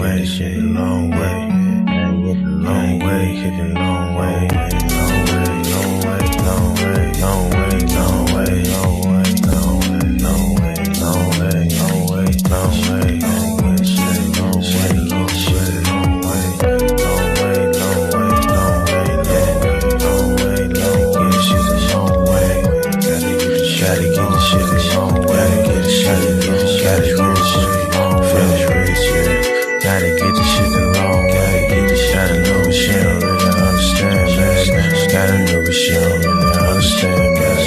way, shit a long way. Long way, hit a long way. Long way, long way, long way, long way, long way, long way, long way, long way, long way, long way, long way, long way, shit long way, long shit long way, long way, long way, long way, long way, long way, shit a long way. Gotta get the shot, get the shit a long way. Get the shot, get the shot, get the shit a long way. Gotta get the shit a long way. Get the shot, know what she don't really understand, man. Gotta know what she don't really understand, man.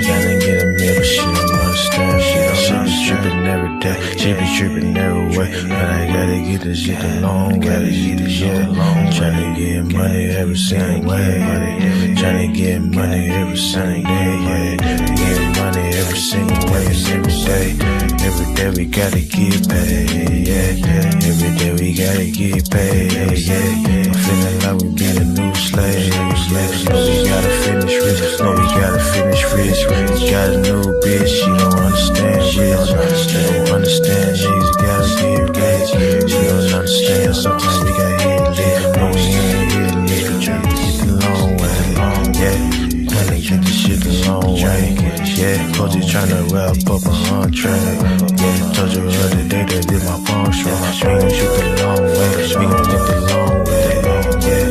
Gotta get a meal, but she don't understand. She be tripping every day, she be tripping every way. But I gotta get this shit a long way. Gotta get this shit a long way. Tryna get money every single way. Tryna get money every single day, yeah. Get money every single way, every day. Every day we gotta get paid, yeah. Every day we gotta get paid, yeah. I'm feeling like we be the new slaves. No, we gotta finish rich. No, we gotta finish rich. Got a new bitch, she don't understand rich. She don't understand, she's gotta get rich. She don't understand, sometimes we gotta hit lit. No, we ain't hit lit. Tryna get the long way, yeah. Tryna get the shit the long way, yeah. Coach is tryna wrap up a entree, yeah. Told you the other day that did my phone strong. We gon' shoot the long way, we gon' get the long way, yeah.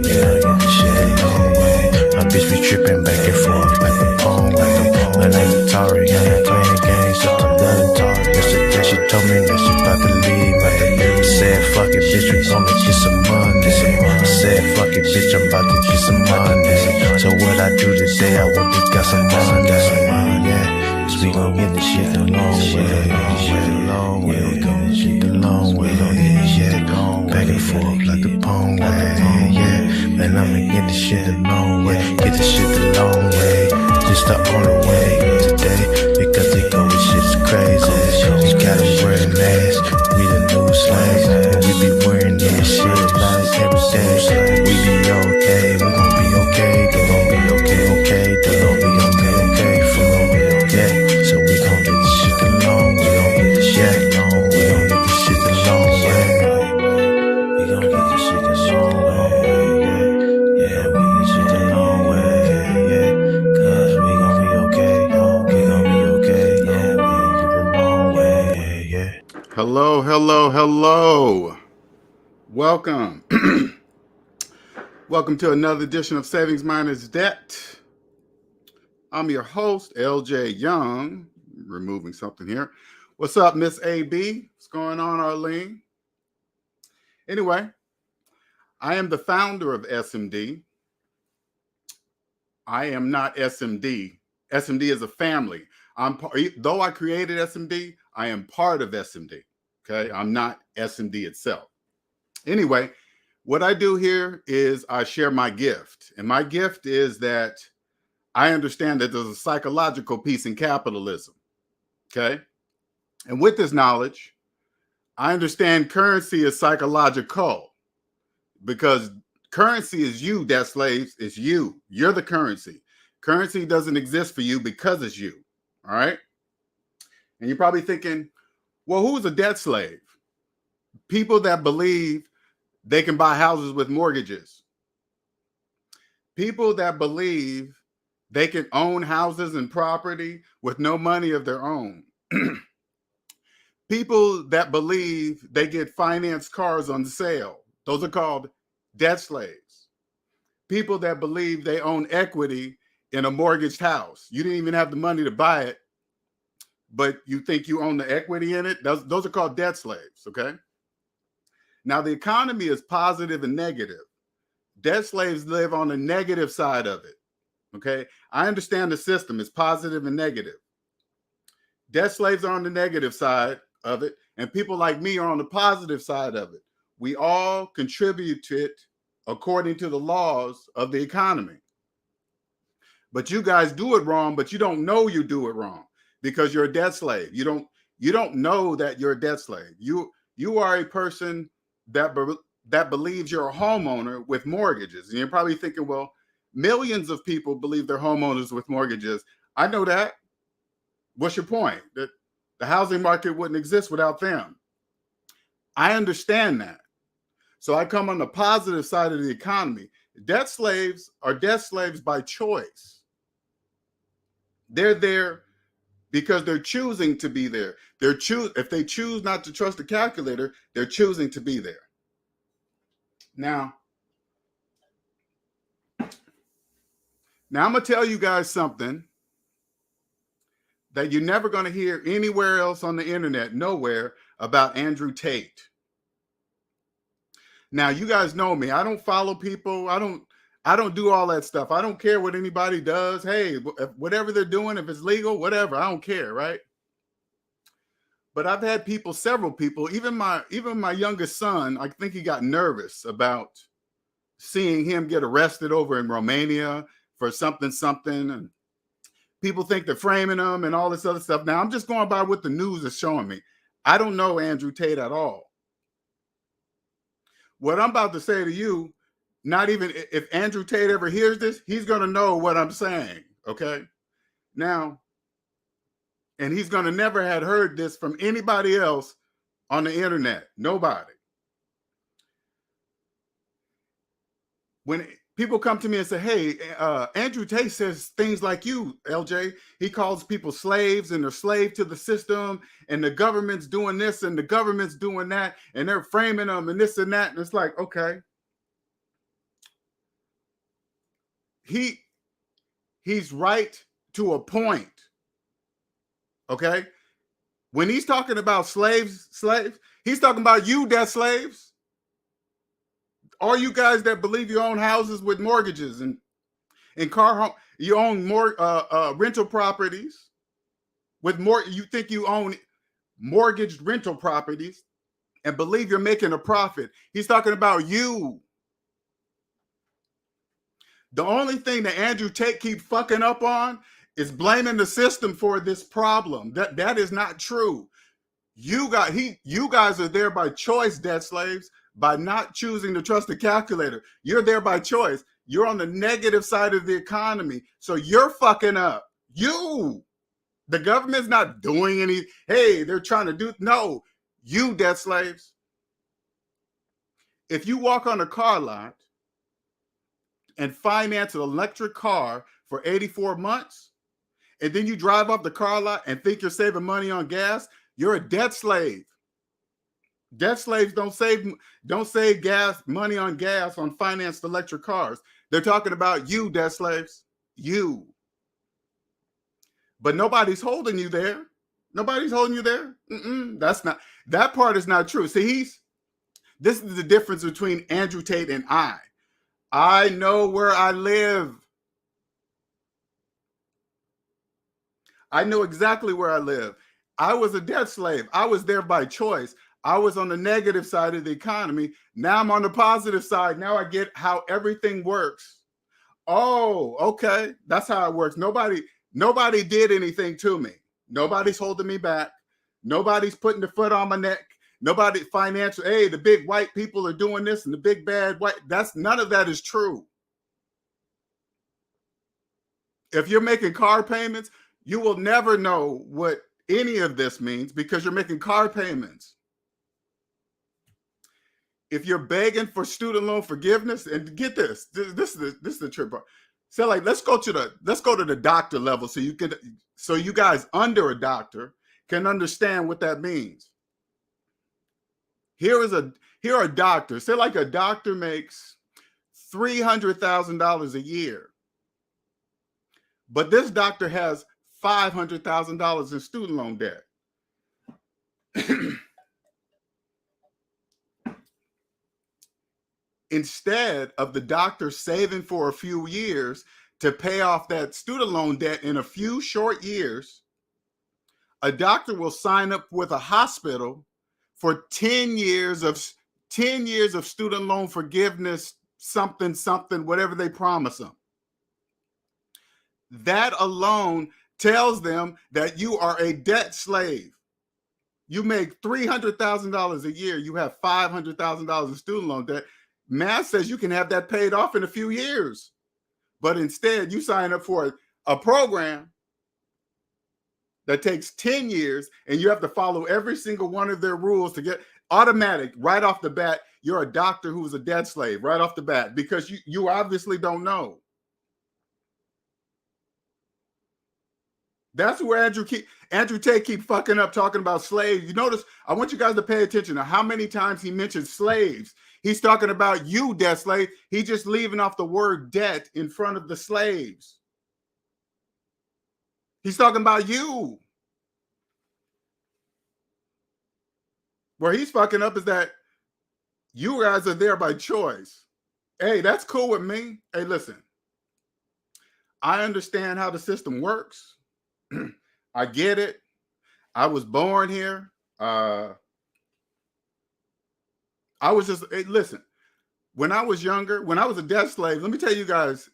Yeah, get the shit the long way. My bitch be trippin' back and forth like the phone way. My name is Tari, I ain't playing games, so I'm done Tari. Yesterday she told me that she about to leave, man. Said fuck it, bitch, we gonna get some money. Said fuck it, bitch, I'm about to get some money. So what I do today, I want to get some money, yeah. Cause we gon' get the shit the long way, we gon' get the shit the long way, yeah. Back and forth like the pong way, yeah. Man, I'ma get the shit the long way, get the shit the long way. Just the only way today, because they go with shit's crazy. We gotta wear a mask, we the new slaves, and we be wearing this shit like every day. We be okay, we gon' be okay, they gon' be okay, they gon' be okay, for me, yeah. So we gon' get the shit the long way, we gon' get the shit long way, we gon' get the shit the long way, we gon' get the shit the long way, yeah, we get the shit the long way, yeah, cause we gon' be okay, we gon' be okay, yeah, we gon' get the long way, yeah. Hello, hello, hello. Welcome. Welcome to another edition of SavingsMinusDebt. I'm your host, LJ Young. Removing something here. What's up, Miss AB? What's going on, Arlene? Anyway, I am the founder of SMD. I am not SMD. SMD is a family. Though I created SMD, I am part of SMD. Okay, I'm not SMD itself. Anyway, what I do here is I share my gift. And my gift is that I understand that there's a psychological piece in capitalism. Okay. And with this knowledge, I understand currency is psychological, because currency is you, debt slaves. It's you. You're the currency. Currency doesn't exist for you because it's you. All right. And you're probably thinking, well, who's a debt slave? People that believe they can buy houses with mortgages. People that believe they can own houses and property with no money of their own. People that believe they get financed cars on sale. Those are called debt slaves. People that believe they own equity in a mortgaged house. You didn't even have the money to buy it, but you think you own the equity in it. Those are called debt slaves, okay? Now, the economy is positive and negative. Debt slaves live on the negative side of it, okay? I understand the system is positive and negative. Debt slaves are on the negative side of it, and people like me are on the positive side of it. We all contribute to it according to the laws of the economy. But you guys do it wrong, but you don't know you do it wrong because you're a debt slave. You don't know that you're a debt slave. You are a person that believes you're a homeowner with mortgages. And you're probably thinking, well, millions of people believe they're homeowners with mortgages. I know that. What's your point? That the housing market wouldn't exist without them. I understand that. So I come on the positive side of the economy. Debt slaves are debt slaves by choice. They're there because they're choosing to be there. If they choose not to trust the calculator, they're choosing to be there. Now I'm going to tell you guys something that you're never going to hear anywhere else on the internet, nowhere, about Andrew Tate. Now, you guys know me. I don't follow people. I don't do all that stuff. I don't care what anybody does. Hey, whatever they're doing, if it's legal, whatever, I don't care, right? But I've had several people, even my youngest son, I think he got nervous about seeing him get arrested over in Romania for something, and people think they're framing him and all this other stuff. Now, I'm just going by what the news is showing me. I don't know Andrew Tate at all. What I'm about to say to you, not even if Andrew Tate ever hears this, he's going to know what I'm saying, okay? Now, and he's going to never had heard this from anybody else on the internet. Nobody. When people come to me and say, hey, Andrew Tate says things like you, LJ. He calls people slaves and they're slave to the system and the government's doing this and the government's doing that and they're framing them and this and that. And it's like, okay. He's right to a point. Okay? When he's talking about slaves, he's talking about you, debt slaves. All you guys that believe you own houses with mortgages and you own more rental properties with more. You think you own mortgaged rental properties and believe you're making a profit. He's talking about you. The only thing that Andrew Tate keeps fucking up on is blaming the system for this problem. That is not true. You guys are there by choice, debt slaves, by not choosing to trust the calculator. You're there by choice. You're on the negative side of the economy. So you're fucking up. The government's not doing any, hey, they're trying to do, no, you debt slaves. If you walk on a car lot and finance an electric car for 84 months, and then you drive up the car lot and think you're saving money on gas, you're a debt slave. Debt slaves don't save money on gas on financed electric cars. They're talking about you, debt slaves. You. But nobody's holding you there. Nobody's holding you there. That part is not true. See, this is the difference between Andrew Tate and I. I know where I live. I know exactly where I live. I was a debt slave. I was there by choice. I was on the negative side of the economy. Now I'm on the positive side. Now I get how everything works. Oh, okay. That's how it works. Nobody did anything to me. Nobody's holding me back. Nobody's putting the foot on my neck. Nobody financial. Hey, the big white people are doing this and the big bad white. None of that is true. If you're making car payments, you will never know what any of this means because you're making car payments. If you're begging for student loan forgiveness, and get this is the trip part. So like, let's go to the doctor level so you guys under a doctor can understand what that means. Here are doctors. Say like a doctor makes $300,000 a year, but this doctor has $500,000 in student loan debt. Instead of the doctor saving for a few years to pay off that student loan debt in a few short years, a doctor will sign up with a hospital for 10 years of student loan forgiveness, something, whatever they promise them. That alone tells them that you are a debt slave. You make $300,000 a year. You have $500,000 in student loan debt. Math says you can have that paid off in a few years. But instead, you sign up for a program that takes 10 years and you have to follow every single one of their rules to get. Automatic, right off the bat, you're a doctor who was a debt slave right off the bat because you obviously don't know. That's where Andrew Tate keep fucking up talking about slaves. You notice, I want you guys to pay attention to how many times he mentions slaves. He's talking about you, debt slave. He's just leaving off the word debt in front of the slaves. He's talking about you. Where he's fucking up is that you guys are there by choice. Hey, that's cool with me. Hey, listen, I understand how the system works. I get it. I was born here. I was just, hey, listen, when I was younger, when I was a debt slave, let me tell you guys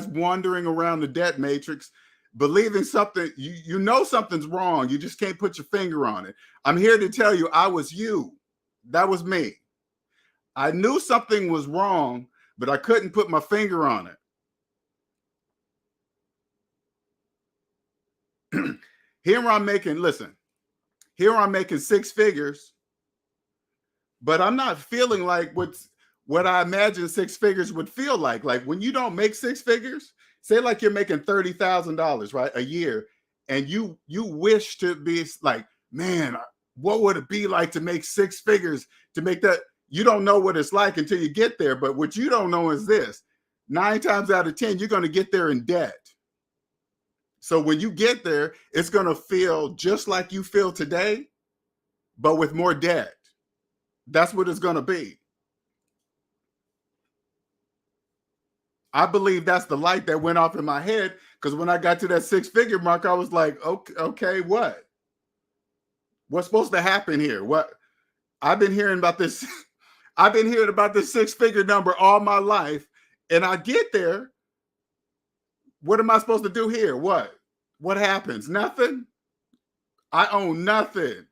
wandering around the debt matrix, believing something, you know something's wrong. You just can't put your finger on it. I'm here to tell you, I was you. That was me. I knew something was wrong, but I couldn't put my finger on it. Here I'm making 6 figures, but I'm not feeling like what I imagine 6 figures would feel like. Like when you don't make 6 figures, say like you're making $30,000, right, a year, and you wish to be like, man, what would it be like to make 6 figures, to make that? You don't know what it's like until you get there. But what you don't know is this: 9 times out of 10, you're going to get there in debt. So when you get there, it's going to feel just like you feel today, but with more debt. That's what it's going to be. I believe that's the light that went off in my head, because when I got to that 6-figure mark, I was like, okay, what? What's supposed to happen here? What? I've been hearing about this. I've been hearing about this 6-figure number all my life, and I get there. What am I supposed to do here? What? What happens? Nothing? I own nothing.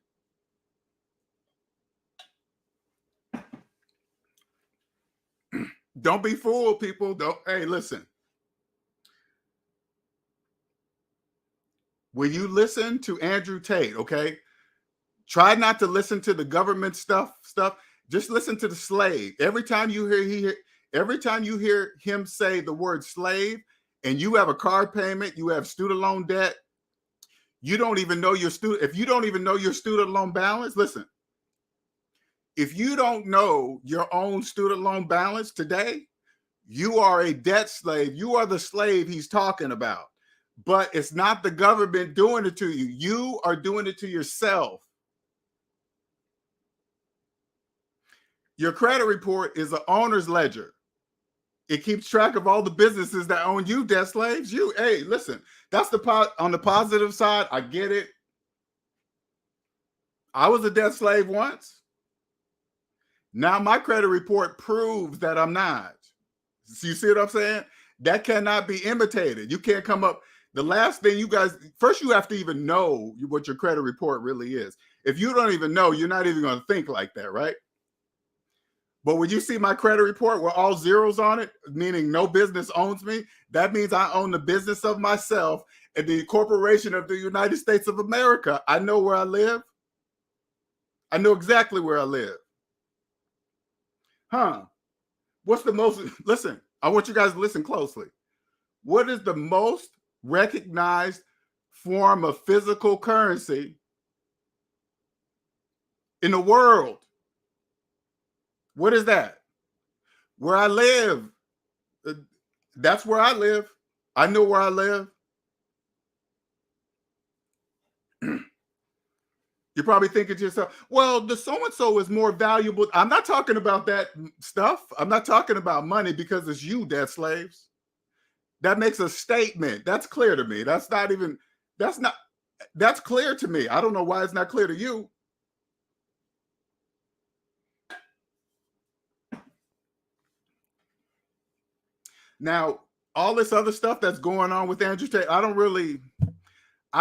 Don't be fooled, people. Hey, listen. When you listen to Andrew Tate, okay, try not to listen to the government stuff. Just listen to the slave. Every time you hear him say the word slave, and you have a car payment, you have student loan debt, you don't even know your if you don't even know your student loan balance, listen, if you don't know your own student loan balance today, you are a debt slave. You are the slave he's talking about. But it's not the government doing it to you. You are doing it to yourself. Your credit report is an owner's ledger. It keeps track of all the businesses that own you, debt slaves. Hey, listen, that's on the positive side. I get it. I was a debt slave once. Now my credit report proves that I'm not. So you see what I'm saying? That cannot be imitated. You can't come up. The last thing first you have to even know what your credit report really is. If you don't even know, you're not even going to think like that, right? But when you see my credit report with all zeros on it, meaning no business owns me, that means I own the business of myself and the corporation of the United States of America. I know where I live. I know exactly where I live. What's the most, listen, I want you guys to listen closely. What is the most recognized form of physical currency in the world? What is that? Where I live. That's where I live. I know where I live. You're probably thinking to yourself, well, the so-and-so is more valuable. I'm not talking about that stuff. I'm not talking about money, because it's you, debt slaves. That makes a statement. That's clear to me. That's clear to me. I don't know why it's not clear to you. Now, all this other stuff that's going on with Andrew Tate, I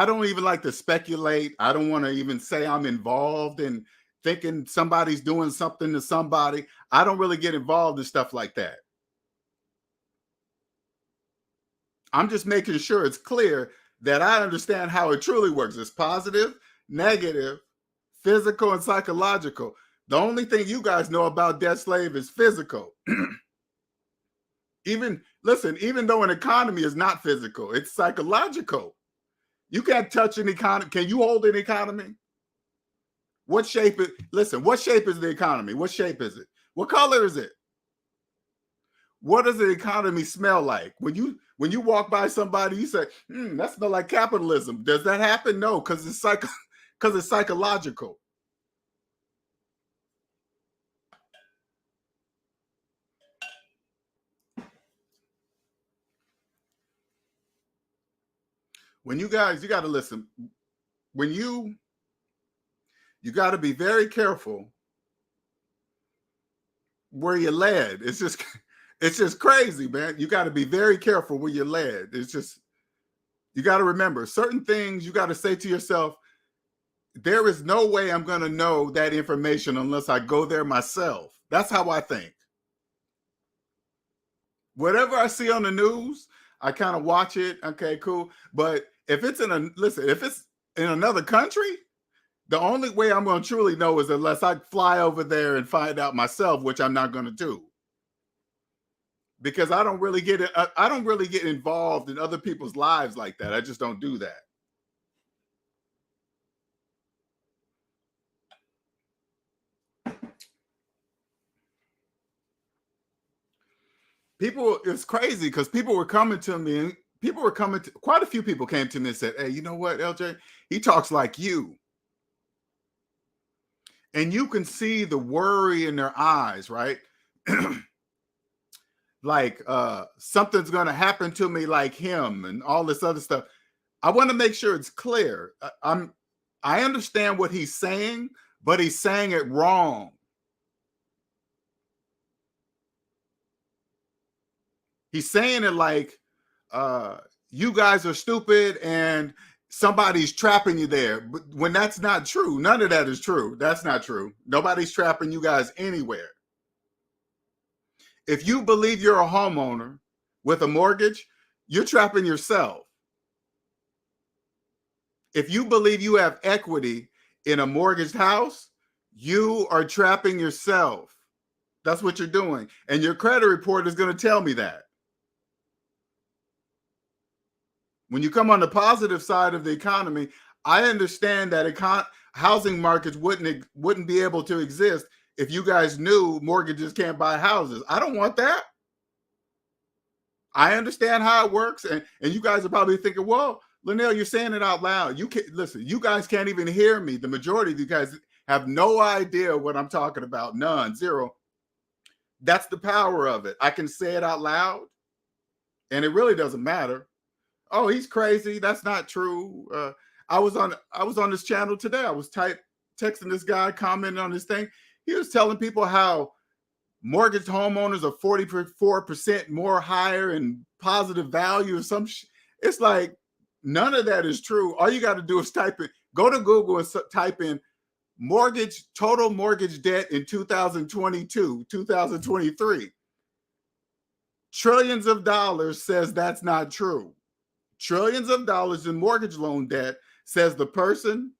don't even like to speculate. I don't want to even say I'm involved in thinking somebody's doing something to somebody. I don't really get involved in stuff like that. I'm just making sure it's clear that I understand how it truly works. It's positive, negative, physical, and psychological. The only thing you guys know about debt slave is physical. Even though an economy is not physical, it's psychological. You can't touch an economy. Can you hold an economy? What shape is, what shape is the economy? What shape is it? What color is it? What does the economy smell like? When you walk by somebody, you say, that smells like capitalism. Does that happen? No, because it's psychological. When you got to listen. When you got to be very careful where you're led. It's just crazy, man. You got to be very careful where you're led. It's just, you got to remember certain things. You got to say to yourself, there is no way I'm going to know that information unless I go there myself. That's how I think. Whatever I see on the news, I kind of watch it. Okay, cool. But if it's in another country, the only way I'm going to truly know is unless I fly over there and find out myself, which I'm not going to do. Because I don't really get involved in other people's lives like that. I just don't do that. It's crazy because people were coming to me, and quite a few people came to me and said, hey, you know what, LJ? He talks like you. And you can see the worry in their eyes, right? Like something's going to happen to me like him and all this other stuff. I want to make sure it's clear. I understand what he's saying, but he's saying it wrong. He's saying it like you guys are stupid and somebody's trapping you there. But when that's not true, none of that is true. That's not true. Nobody's trapping you guys anywhere. If you believe you're a homeowner with a mortgage, you're trapping yourself. If you believe you have equity in a mortgaged house, you are trapping yourself. That's what you're doing. And your credit report is going to tell me that. When you come on the positive side of the economy, I understand that housing markets wouldn't be able to exist if you guys knew mortgages can't buy houses. I don't want that. I understand how it works. And you guys are probably thinking, well, Linnell, you're saying it out loud. You can't listen. You guys can't even hear me. The majority of you guys have no idea what I'm talking about. None, zero. That's the power of it. I can say it out loud and it really doesn't matter. Oh, he's crazy. That's not true. I was on this channel today. I was texting this guy, commenting on this thing. He was telling people how mortgage homeowners are 44% more higher in positive value or some it's like none of that is true. All you got to do is go to Google and type in total mortgage debt in 2022, 2023. Trillions of dollars says that's not true. Trillions of dollars in mortgage loan debt says the person,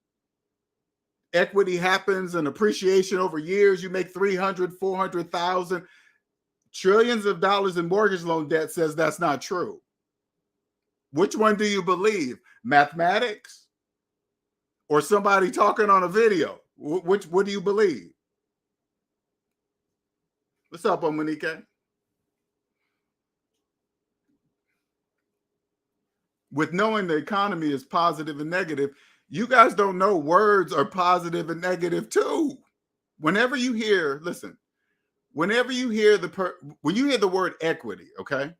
equity happens and appreciation over years. You make 300, 400,000. Trillions of dollars in mortgage loan debt says that's not true. Which one do you believe? Mathematics or somebody talking on a video? What do you believe? What's up, Monique? With knowing the economy is positive and negative, you guys don't know words are positive and negative too. Whenever you hear, listen, whenever you hear when you hear the word equity, okay?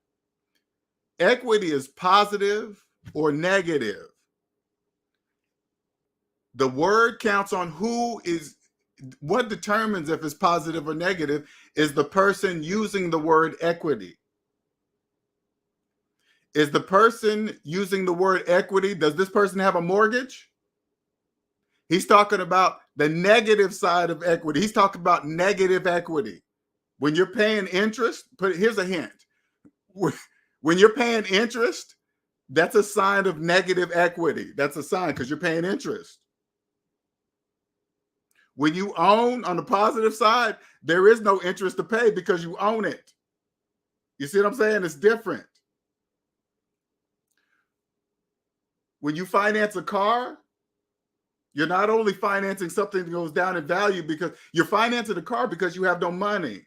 Equity is positive or negative. The word counts on what determines if it's positive or negative is the person using the word equity. Is the person using the word equity, does this person have a mortgage? He's talking about the negative side of equity. He's talking about negative equity. When you're paying interest, here's a hint. When you're paying interest, that's a sign of negative equity. That's a sign because you're paying interest. When you own, on the positive side, there is no interest to pay because you own it. You see what I'm saying? It's different. When you finance a car, you're not only financing something that goes down in value, because you're financing the car because you have no money.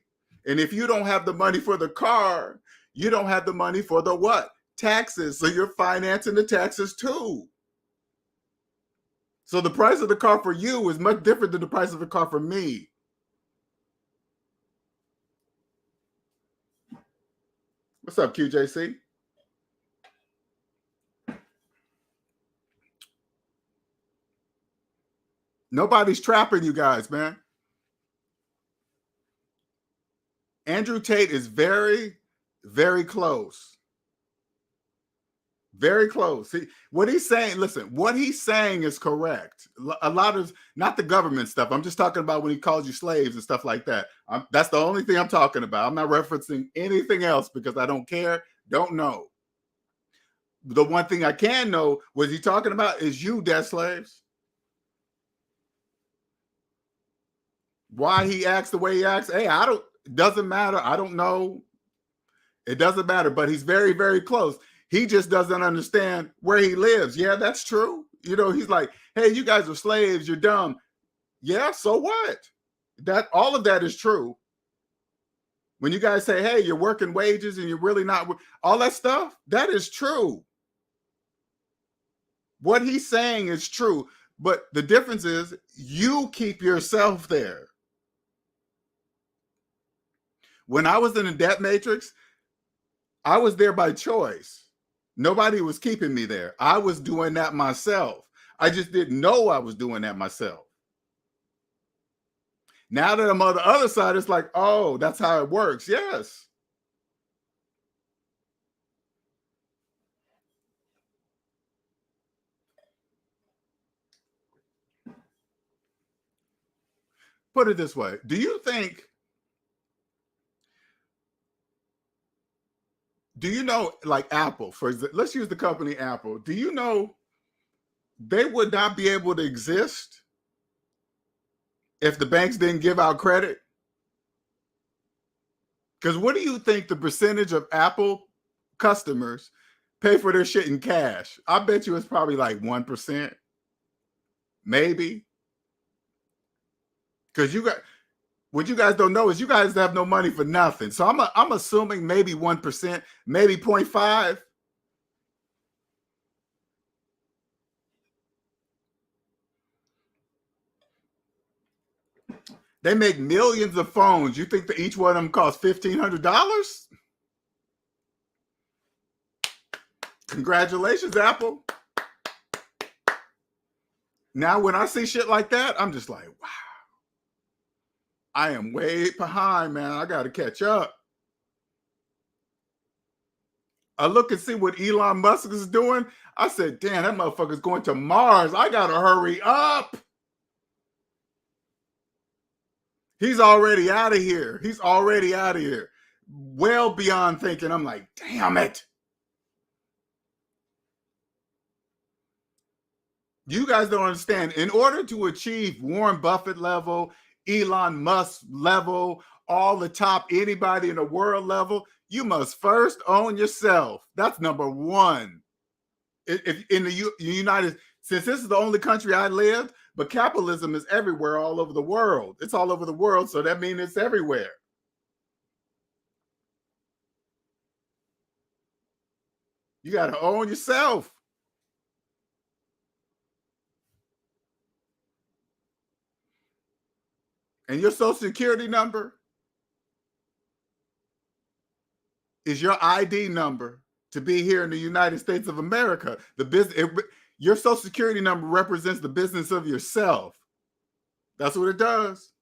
And if you don't have the money for the car, you don't have the money for the what? Taxes. So you're financing the taxes too. So the price of the car for you is much different than the price of the car for me. What's up, QJC? Nobody's trapping you guys, man. Andrew Tate is very, very close. Very close. See, what he's saying, listen, what he's saying is correct. A lot of, not the government stuff. I'm just talking about when he calls you slaves and stuff like that. That's the only thing I'm talking about. I'm not referencing anything else because I don't care, don't know. The one thing I can know, was he talking about is you, debt slaves? Why he acts the way he acts? Hey, it doesn't matter. I don't know. It doesn't matter, but he's very, very close. He just doesn't understand where he lives. Yeah, that's true. You know, he's like, hey, you guys are slaves. You're dumb. Yeah, so what? All of that is true. When you guys say, hey, you're working wages and you're really not, all that stuff, that is true. What he's saying is true. But the difference is you keep yourself there. When I was in the debt matrix, I was there by choice. Nobody was keeping me there. I was doing that myself. I just didn't know I was doing that myself. Now that I'm on the other side, it's like, oh, that's how it works. Yes. Put it this way. Do you know, like Apple, for example, let's use the company Apple. Do you know they would not be able to exist if the banks didn't give out credit? Because what do you think the percentage of Apple customers pay for their shit in cash? I bet you it's probably like 1%, maybe. Because what you guys don't know is you guys have no money for nothing. So I'm assuming maybe 1%, maybe 0.5. They make millions of phones. You think that each one of them costs $1,500? Congratulations, Apple. Now, when I see shit like that, I'm just like, wow. I am way behind, man. I got to catch up. I look and see what Elon Musk is doing. I said, damn, that motherfucker's going to Mars. I got to hurry up. He's already out of here. He's already out of here. Well beyond thinking. I'm like, damn it. You guys don't understand. In order to achieve Warren Buffett level, Elon Musk level, all the top anybody in the world level, you must first own yourself. That's number one. If in the United, since this is the only country I lived, but capitalism is everywhere, all over the world. It's all over the world, so that means it's everywhere. You got to own yourself. And your social security number is your ID number to be here in the United States of America. Your social security number represents the business of yourself. That's what it does.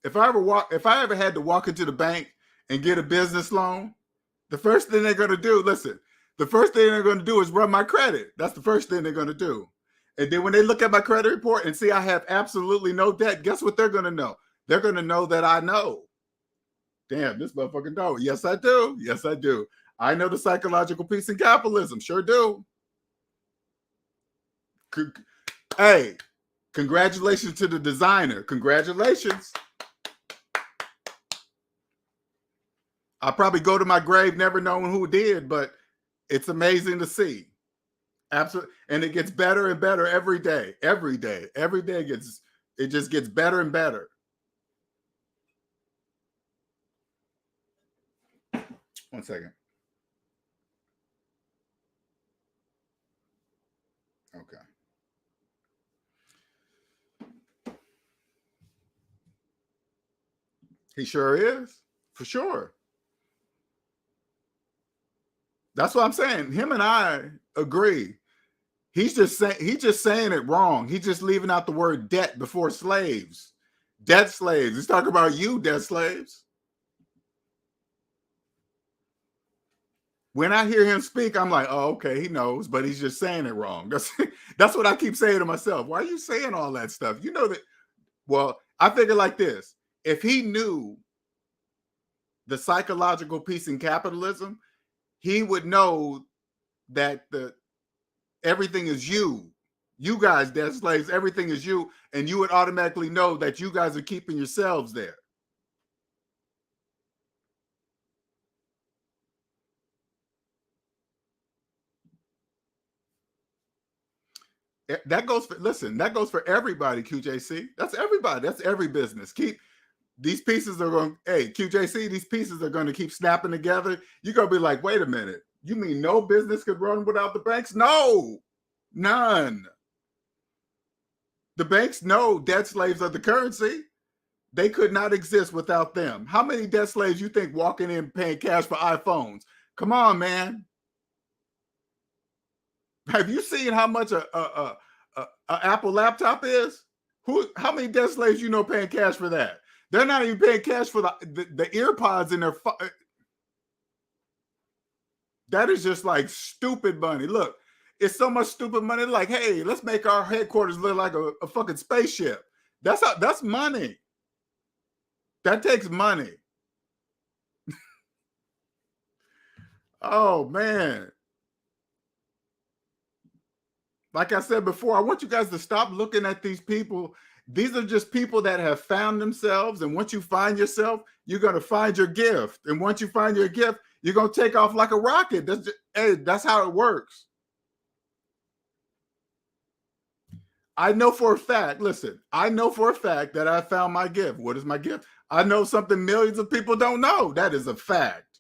If I ever had to walk into the bank and get a business loan, the first thing they're going to do, the first thing they're going to do is run my credit. That's the first thing they're going to do. And then when they look at my credit report and see I have absolutely no debt, guess what they're going to know? They're going to know that I know. Damn, this motherfucker know. Yes, I do. Yes, I do. I know the psychological piece in capitalism. Sure do. Hey, congratulations to the designer. Congratulations. I'll probably go to my grave never knowing who did, but it's amazing to see. Absolutely. And it gets better and better every day. Every day. Every day it just gets better and better. One second. Okay. He sure is. For sure. That's what I'm saying. Him and I agree. He's just saying it wrong. He's just leaving out the word debt before slaves. Debt slaves. He's talking about you, debt slaves. When I hear him speak, I'm like, oh, okay, he knows, but he's just saying it wrong. That's what I keep saying to myself. Why are you saying all that stuff? You know that. Well, I figure like this. If he knew the psychological piece in capitalism, he would know that everything is you. You guys, debt slaves, everything is you. And you would automatically know that you guys are keeping yourselves there. That goes for, listen, that goes for everybody, QJC. That's everybody. That's every business. Keep these pieces are going, hey, QJC, these pieces are going to keep snapping together. You're going to be like, wait a minute. You mean no business could run without the banks? No, none. The banks know debt slaves are the currency. They could not exist without them. How many debt slaves you think walking in paying cash for iPhones? Come on, man. Have you seen how much a Apple laptop is? How many debt slaves you know paying cash for that? They're not even paying cash for the earpods in their. That is just like stupid money. Look, it's so much stupid money. Like, hey, let's make our headquarters look like a fucking spaceship. That's money. That takes money. Oh man. Like I said before, I want you guys to stop looking at these people. These are just people that have found themselves. And once you find yourself, you're going to find your gift. And once you find your gift, you're going to take off like a rocket. That's how it works. I know for a fact, listen, I know for a fact that I found my gift. What is my gift? I know something millions of people don't know. That is a fact.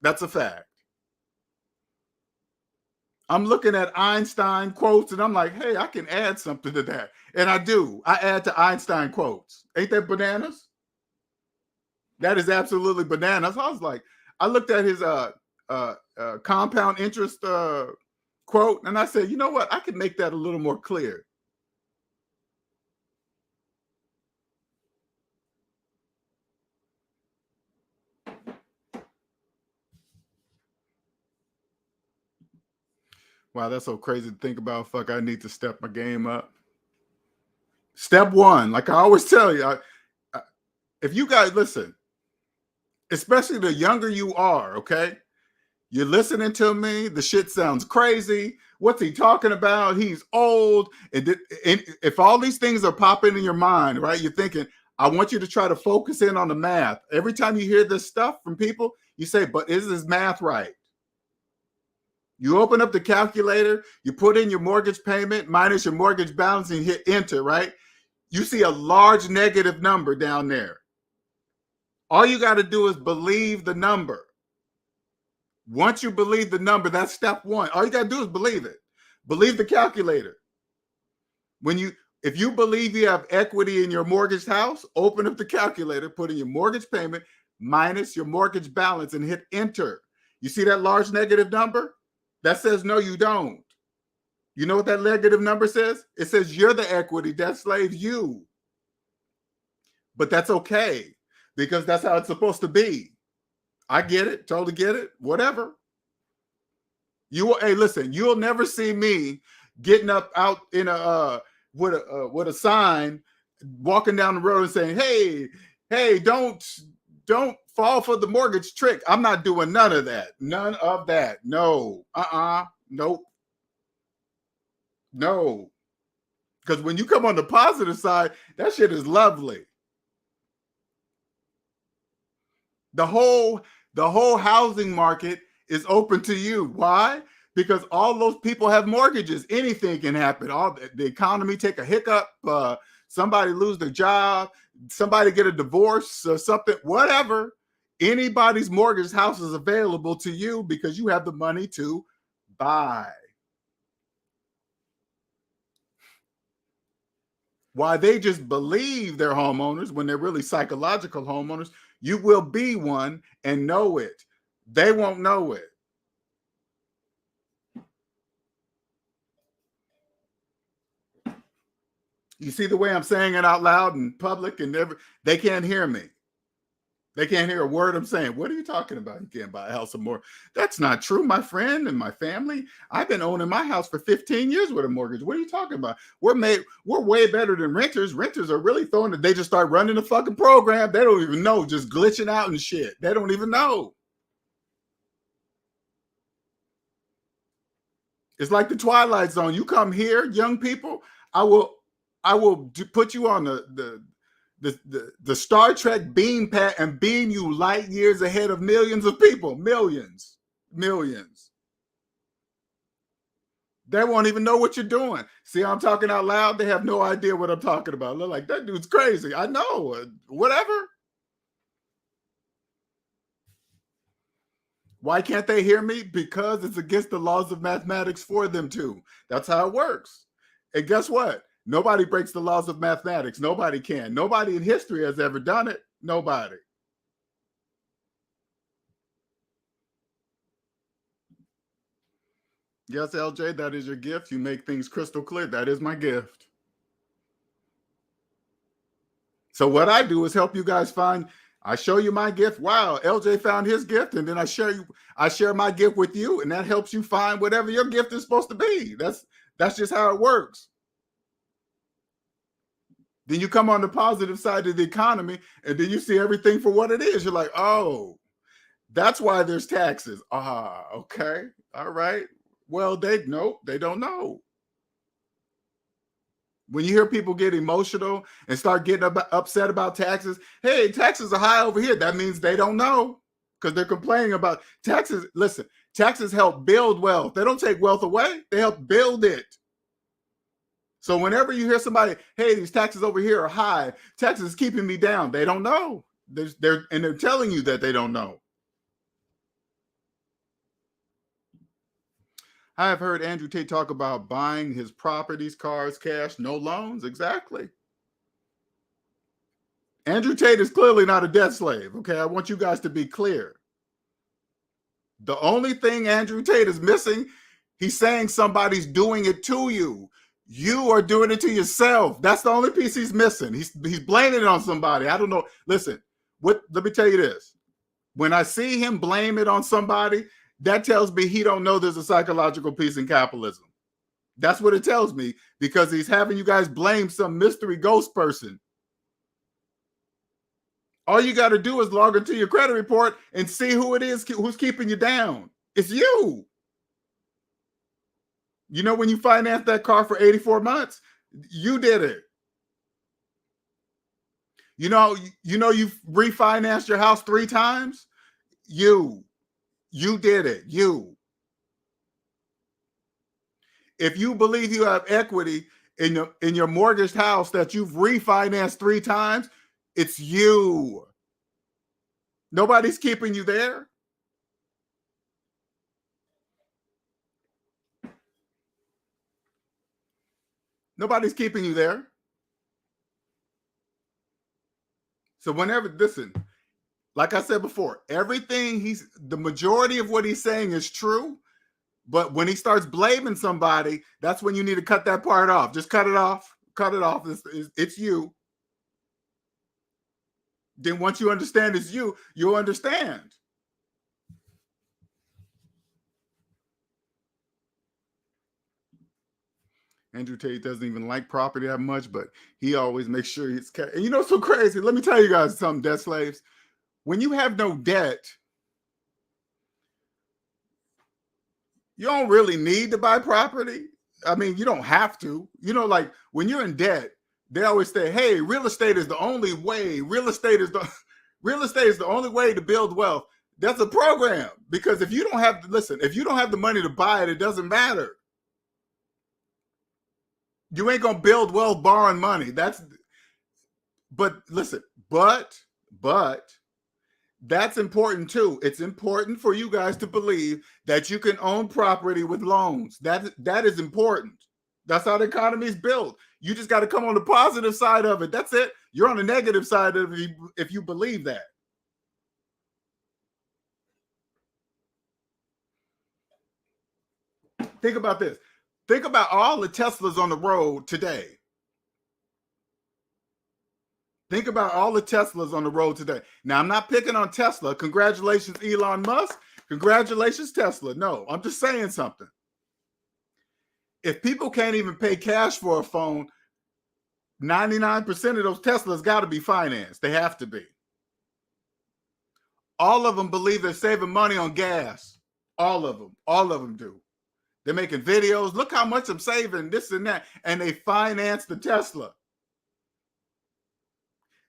That's a fact. I'm looking at Einstein quotes and I'm like, hey, I can add something to that. And I do. I add to Einstein quotes. Ain't that bananas? That is absolutely bananas. I was like, I looked at his compound interest quote and I said, you know what? I could make that a little more clear. Wow, that's so crazy to think about. Fuck, I need to step my game up. Step one, like I always tell you, if you guys listen, especially the younger you are, okay? You're listening to me. The shit sounds crazy. What's he talking about? He's old. And if all these things are popping in your mind, right? You're thinking, I want you to try to focus in on the math. Every time you hear this stuff from people, you say, but is this math right? You open up the calculator, you put in your mortgage payment minus your mortgage balance and hit enter, right? You see a large negative number down there. All you got to do is believe the number. Once you believe the number, that's step one. All you got to do is believe it. Believe the calculator. If you believe you have equity in your mortgaged house, open up the calculator, put in your mortgage payment minus your mortgage balance and hit enter. You see that large negative number? That says no, you don't. You know what that negative number says? It says you're the equity, debt slave, you. But that's okay because that's how it's supposed to be. I get it, totally get it, whatever. Hey, listen, you'll never see me getting up out in with a sign, walking down the road and saying, hey, don't fall for the mortgage trick. I'm not doing none of that. None of that. No. Nope. No. Because when you come on the positive side, that shit is lovely. The whole housing market is open to you. Why? Because all those people have mortgages. Anything can happen. All the economy take a hiccup. Somebody lose their job. Somebody get a divorce or something. Whatever. Anybody's mortgage house is available to you because you have the money to buy. Why they just believe they're homeowners when they're really psychological homeowners. You will be one and know it. They won't know it. You see the way I'm saying it out loud in public, and they can't hear me. They can't hear a word I'm saying. What are you talking about? You can't buy a house or more. That's not true, my friend and my family. I've been owning my house for 15 years with a mortgage. What are you talking about? We're way better than renters. Renters are really throwing it. They just start running the fucking program. They don't even know, just glitching out and shit. They don't even know. It's like the Twilight Zone. You come here, young people, I will put you on the Star Trek beam pad and beam you light years ahead of millions of people. Millions. They won't even know what you're doing. See, I'm talking out loud. They have no idea what I'm talking about. They're like, that dude's crazy. I know. Whatever. Why can't they hear me? Because it's against the laws of mathematics for them to. That's how it works. And guess what? Nobody breaks the laws of mathematics. Nobody can. Nobody in history has ever done it. Nobody. Yes, LJ, that is your gift. You make things crystal clear. That is my gift. So what I do is help you guys find. I show you my gift. Wow, LJ found his gift, and then I share my gift with you, and that helps you find whatever your gift is supposed to be. That's just how it works. Then you come on the positive side of the economy, and then you see everything for what it is. You're like, oh, that's why there's taxes. Okay, all right. Well, they don't know. When you hear people get emotional and start getting upset about taxes, hey, taxes are high over here. That means they don't know because they're complaining about taxes. Listen, taxes help build wealth. They don't take wealth away. They help build it. So whenever you hear somebody, hey, these taxes over here are high, taxes is keeping me down, they don't know. They're telling you that they don't know. I have heard Andrew Tate talk about buying his properties, cars, cash, no loans. Exactly. Andrew Tate is clearly not a debt slave. Okay, I want you guys to be clear. The only thing Andrew Tate is missing, he's saying somebody's doing it to you. You are doing it to yourself. That's the only piece he's missing. He's blaming it on somebody. I don't know. Listen, let me tell you this. When I see him blame it on somebody, that tells me he don't know there's a psychological piece in capitalism. That's what it tells me, because he's having you guys blame some mystery ghost person. All you got to do is log into your credit report and see who it is who's keeping you down. It's you. You know, when you financed that car for 84 months, you did it. You know you've refinanced your house 3 times. You did it. If you believe you have equity in your mortgaged house that you've refinanced 3 times, it's you. Nobody's keeping you there. Nobody's keeping you there. So listen, like I said before, the majority of what he's saying is true. But when he starts blaming somebody, that's when you need to cut that part off. Just cut it off. Cut it off. It's you. Then once you understand it's you, you'll understand. Andrew Tate doesn't even like property that much, but he always makes sure it's. And you know, it's so crazy. Let me tell you guys something, debt slaves. When you have no debt, you don't really need to buy property. I mean, you don't have to. You know, like when you're in debt, they always say, "Hey, real estate is the only way. Real estate is the only way to build wealth." That's a program, because if you don't have if you don't have the money to buy it, it doesn't matter. You ain't gonna build wealth borrowing money. But listen, but that's important too. It's important for you guys to believe that you can own property with loans. That is important. That's how the economy is built. You just got to come on the positive side of it. That's it. You're on the negative side of it if you believe that. Think about this. Think about all the Teslas on the road today. Think about all the Teslas on the road today. Now, I'm not picking on Tesla. Congratulations, Elon Musk. Congratulations, Tesla. No, I'm just saying something. If people can't even pay cash for a phone, 99% of those Teslas got to be financed. They have to be. All of them believe they're saving money on gas. All of them do. They're making videos. Look how much I'm saving, this and that. And they finance the Tesla.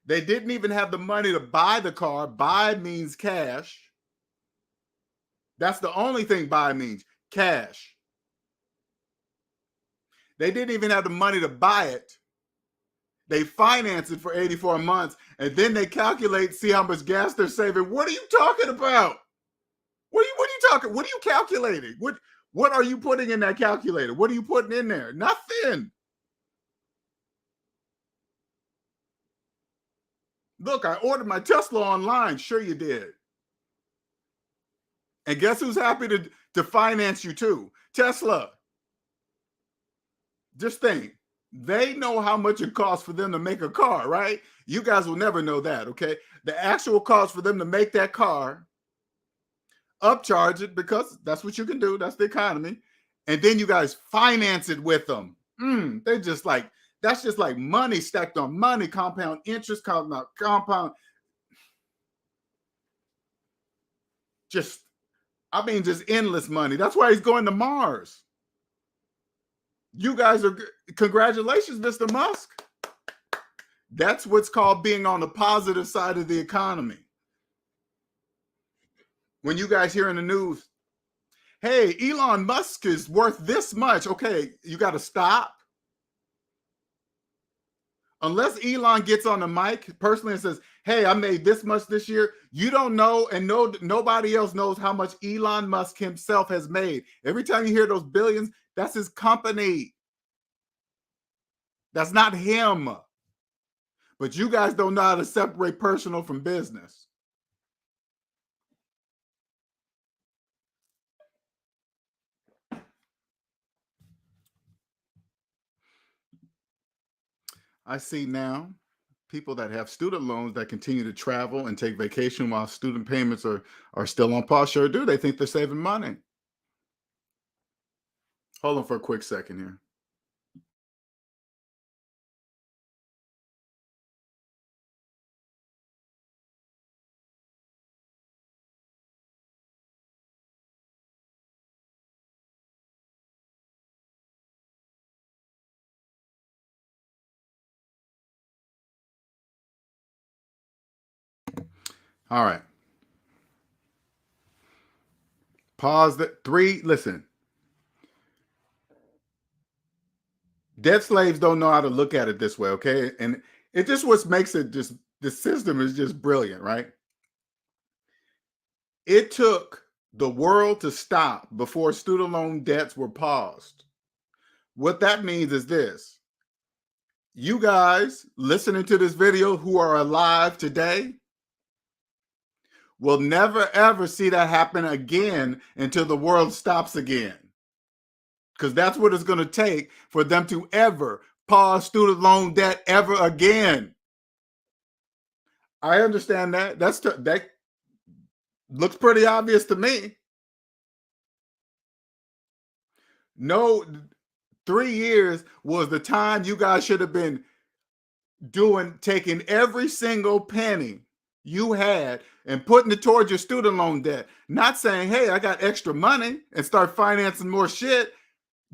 They didn't even have the money to buy the car. Buy means cash. That's the only thing buy means, cash. They didn't even have the money to buy it. They finance it for 84 months, and then they calculate, see how much gas they're saving. What are you talking about? What are you talking? What are you calculating? What are you putting in that calculator? What are you putting in there? Nothing. Look, I ordered my Tesla online. Sure you did. And guess who's happy to finance you too? Tesla. Just think. They know how much it costs for them to make a car, right? You guys will never know that, okay? The actual cost for them to make that car, upcharge it, because that's what you can do. That's the economy. And then you guys finance it with them. They're just like, that's just like money stacked on money, compound interest, compound. Just endless money. That's why he's going to Mars. You guys are, congratulations, Mr. Musk. That's what's called being on the positive side of the economy. When you guys hear in the news, hey, Elon Musk is worth this much. Okay, you got to stop. Unless Elon gets on the mic personally and says, hey, I made this much this year, you don't know, and nobody else knows how much Elon Musk himself has made. Every time you hear those billions, that's his company. That's not him. But you guys don't know how to separate personal from business. I see now people that have student loans that continue to travel and take vacation while student payments are still on pause. Sure do. They think they're saving money. Hold on for a quick second here. All right. Pause that. 3, listen. Debt slaves don't know how to look at it this way, okay? And it just what makes it just, the system is just brilliant, right? It took the world to stop before student loan debts were paused. What that means is this. You guys listening to this video who are alive today will never, ever see that happen again until the world stops again. Because that's what it's going to take for them to ever pause student loan debt ever again. I understand that. That looks pretty obvious to me. No, 3 years was the time you guys should have been taking every single penny you had and putting it towards your student loan debt. Not saying, hey, I got extra money and start financing more shit.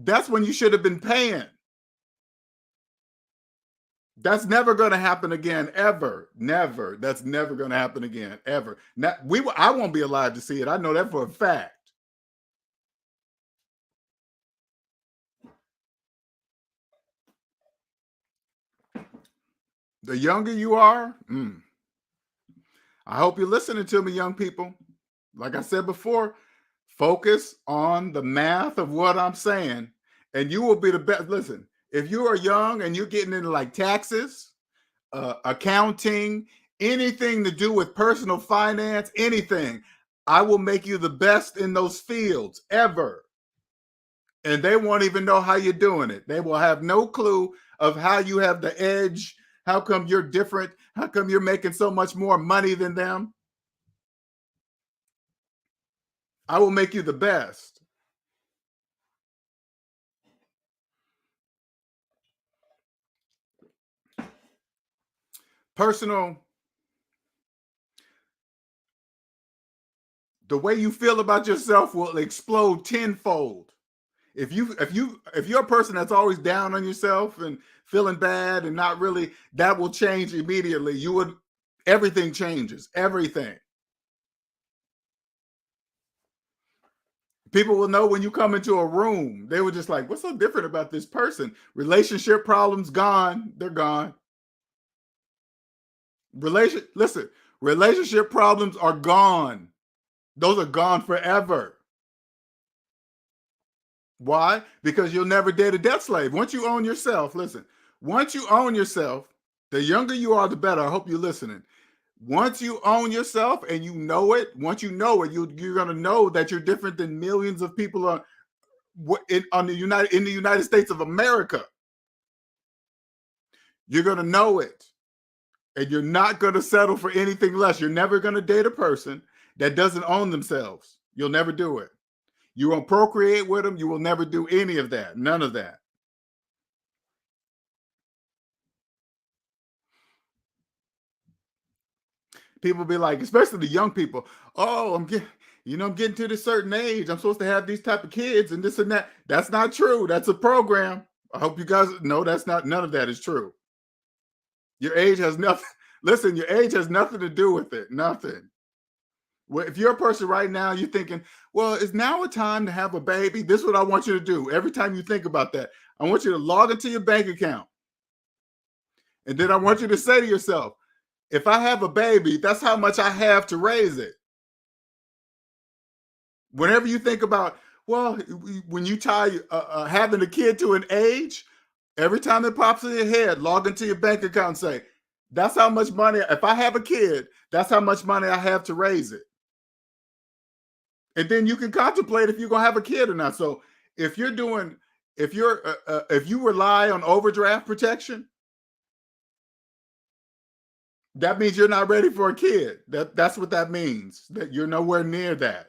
That's when you should have been paying. That's never going to happen again, ever. Never. That's never going to happen again, ever. I won't be alive to see it. I know that for a fact. The younger you are, I hope you're listening to me, young people. Like I said before, focus on the math of what I'm saying, and you will be the best. Listen, if you are young and you're getting into like taxes, accounting, anything to do with personal finance, anything, I will make you the best in those fields ever. And they won't even know how you're doing it. They will have no clue of how you have the edge. How come you're different? How come you're making so much more money than them? I will make you the best. Personal, the way you feel about yourself will explode tenfold. If you're a person that's always down on yourself and feeling bad and not really, that will change immediately. Everything changes. Everything. People will know when you come into a room. They were just like, what's so different about this person? Relationship problems gone. They're gone. Listen, relationship problems are gone. Those are gone forever. Why? Because you'll never date a debt slave. Once you own yourself, listen, once you own yourself, the younger you are, the better. I hope you're listening. Once you own yourself and you know it, once you know it, you're going to know that you're different than millions of people in the United States of America. You're going to know it. And you're not going to settle for anything less. You're never going to date a person that doesn't own themselves. You'll never do it. You won't procreate with them. You will never do any of that. None of that. People be like, especially the young people, oh, I'm getting to this certain age. I'm supposed to have these type of kids and this and that. That's not true. That's a program. I hope you guys know that's not, none of that is true. Your age has nothing. Listen, your age has nothing to do with it. Nothing. Well, if you're a person right now, you're thinking, well, is now a time to have a baby? This is what I want you to do. Every time you think about that, I want you to log into your bank account. And then I want you to say to yourself, if I have a baby, that's how much I have to raise it. Whenever you think about, well, when you tie having a kid to an age, every time it pops in your head, log into your bank account and say, that's how much money, if I have a kid, that's how much money I have to raise it. And then you can contemplate if you're going to have a kid or not. So if you rely on overdraft protection, that means you're not ready for a kid. That's what that means, that you're nowhere near that.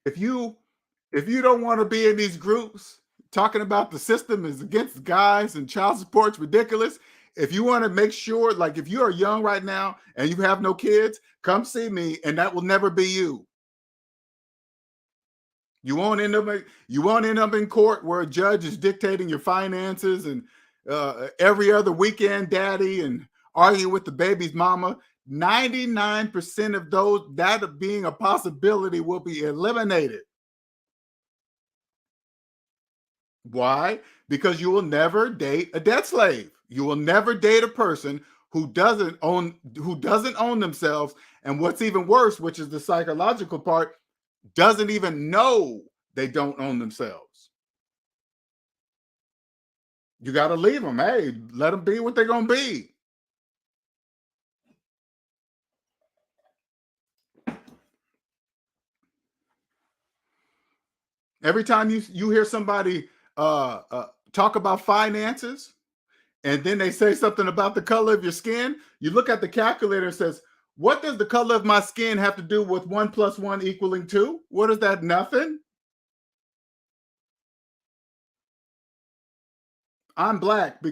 If you don't want to be in these groups talking about the system is against guys and child support's ridiculous, if you want to make sure, like if you are young right now and you have no kids, come see me, and that will never be you. You won't end up in court where a judge is dictating your finances and every other weekend daddy and arguing with the baby's mama. 99% of those, that being a possibility, will be eliminated. Why? Because you will never date a debt slave. You will never date a person who doesn't own themselves. And what's even worse, which is the psychological part, doesn't even know they don't own themselves. You got to leave them. Hey, let them be what they're going to be. Every time you hear somebody talk about finances, and then they say something about the color of your skin, you look at the calculator and says, what does the color of my skin have to do with 1 + 1 = 2? What is that? Nothing. I'm black.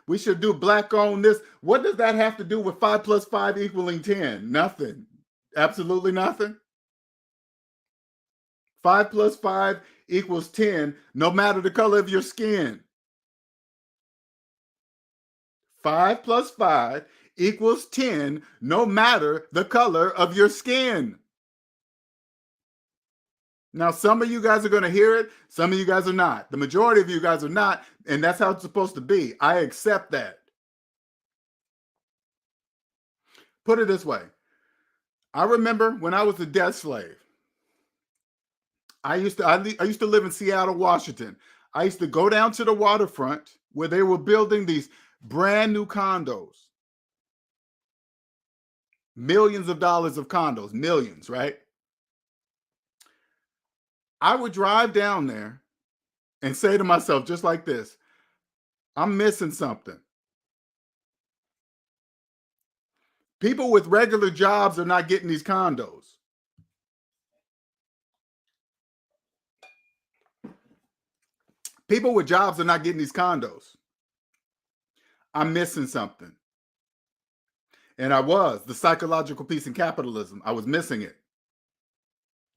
We should do black on this. What does that have to do with 5 + 5 = 10? Nothing. Absolutely nothing. 5 plus 5 equals 10, no matter the color of your skin. 5 plus 5 equals 10, no matter the color of your skin. Now, some of you guys are going to hear it. Some of you guys are not. The majority of you guys are not. And that's how it's supposed to be. I accept that. Put it this way. I remember when I was a debt slave. I used to live in Seattle, Washington. I used to go down to the waterfront where they were building these brand new condos. Millions of dollars of condos, millions, right? I would drive down there and say to myself, just like this, I'm missing something. People with regular jobs are not getting these condos. People with jobs are not getting these condos. I'm missing something. And I was, the psychological piece in capitalism. I was missing it.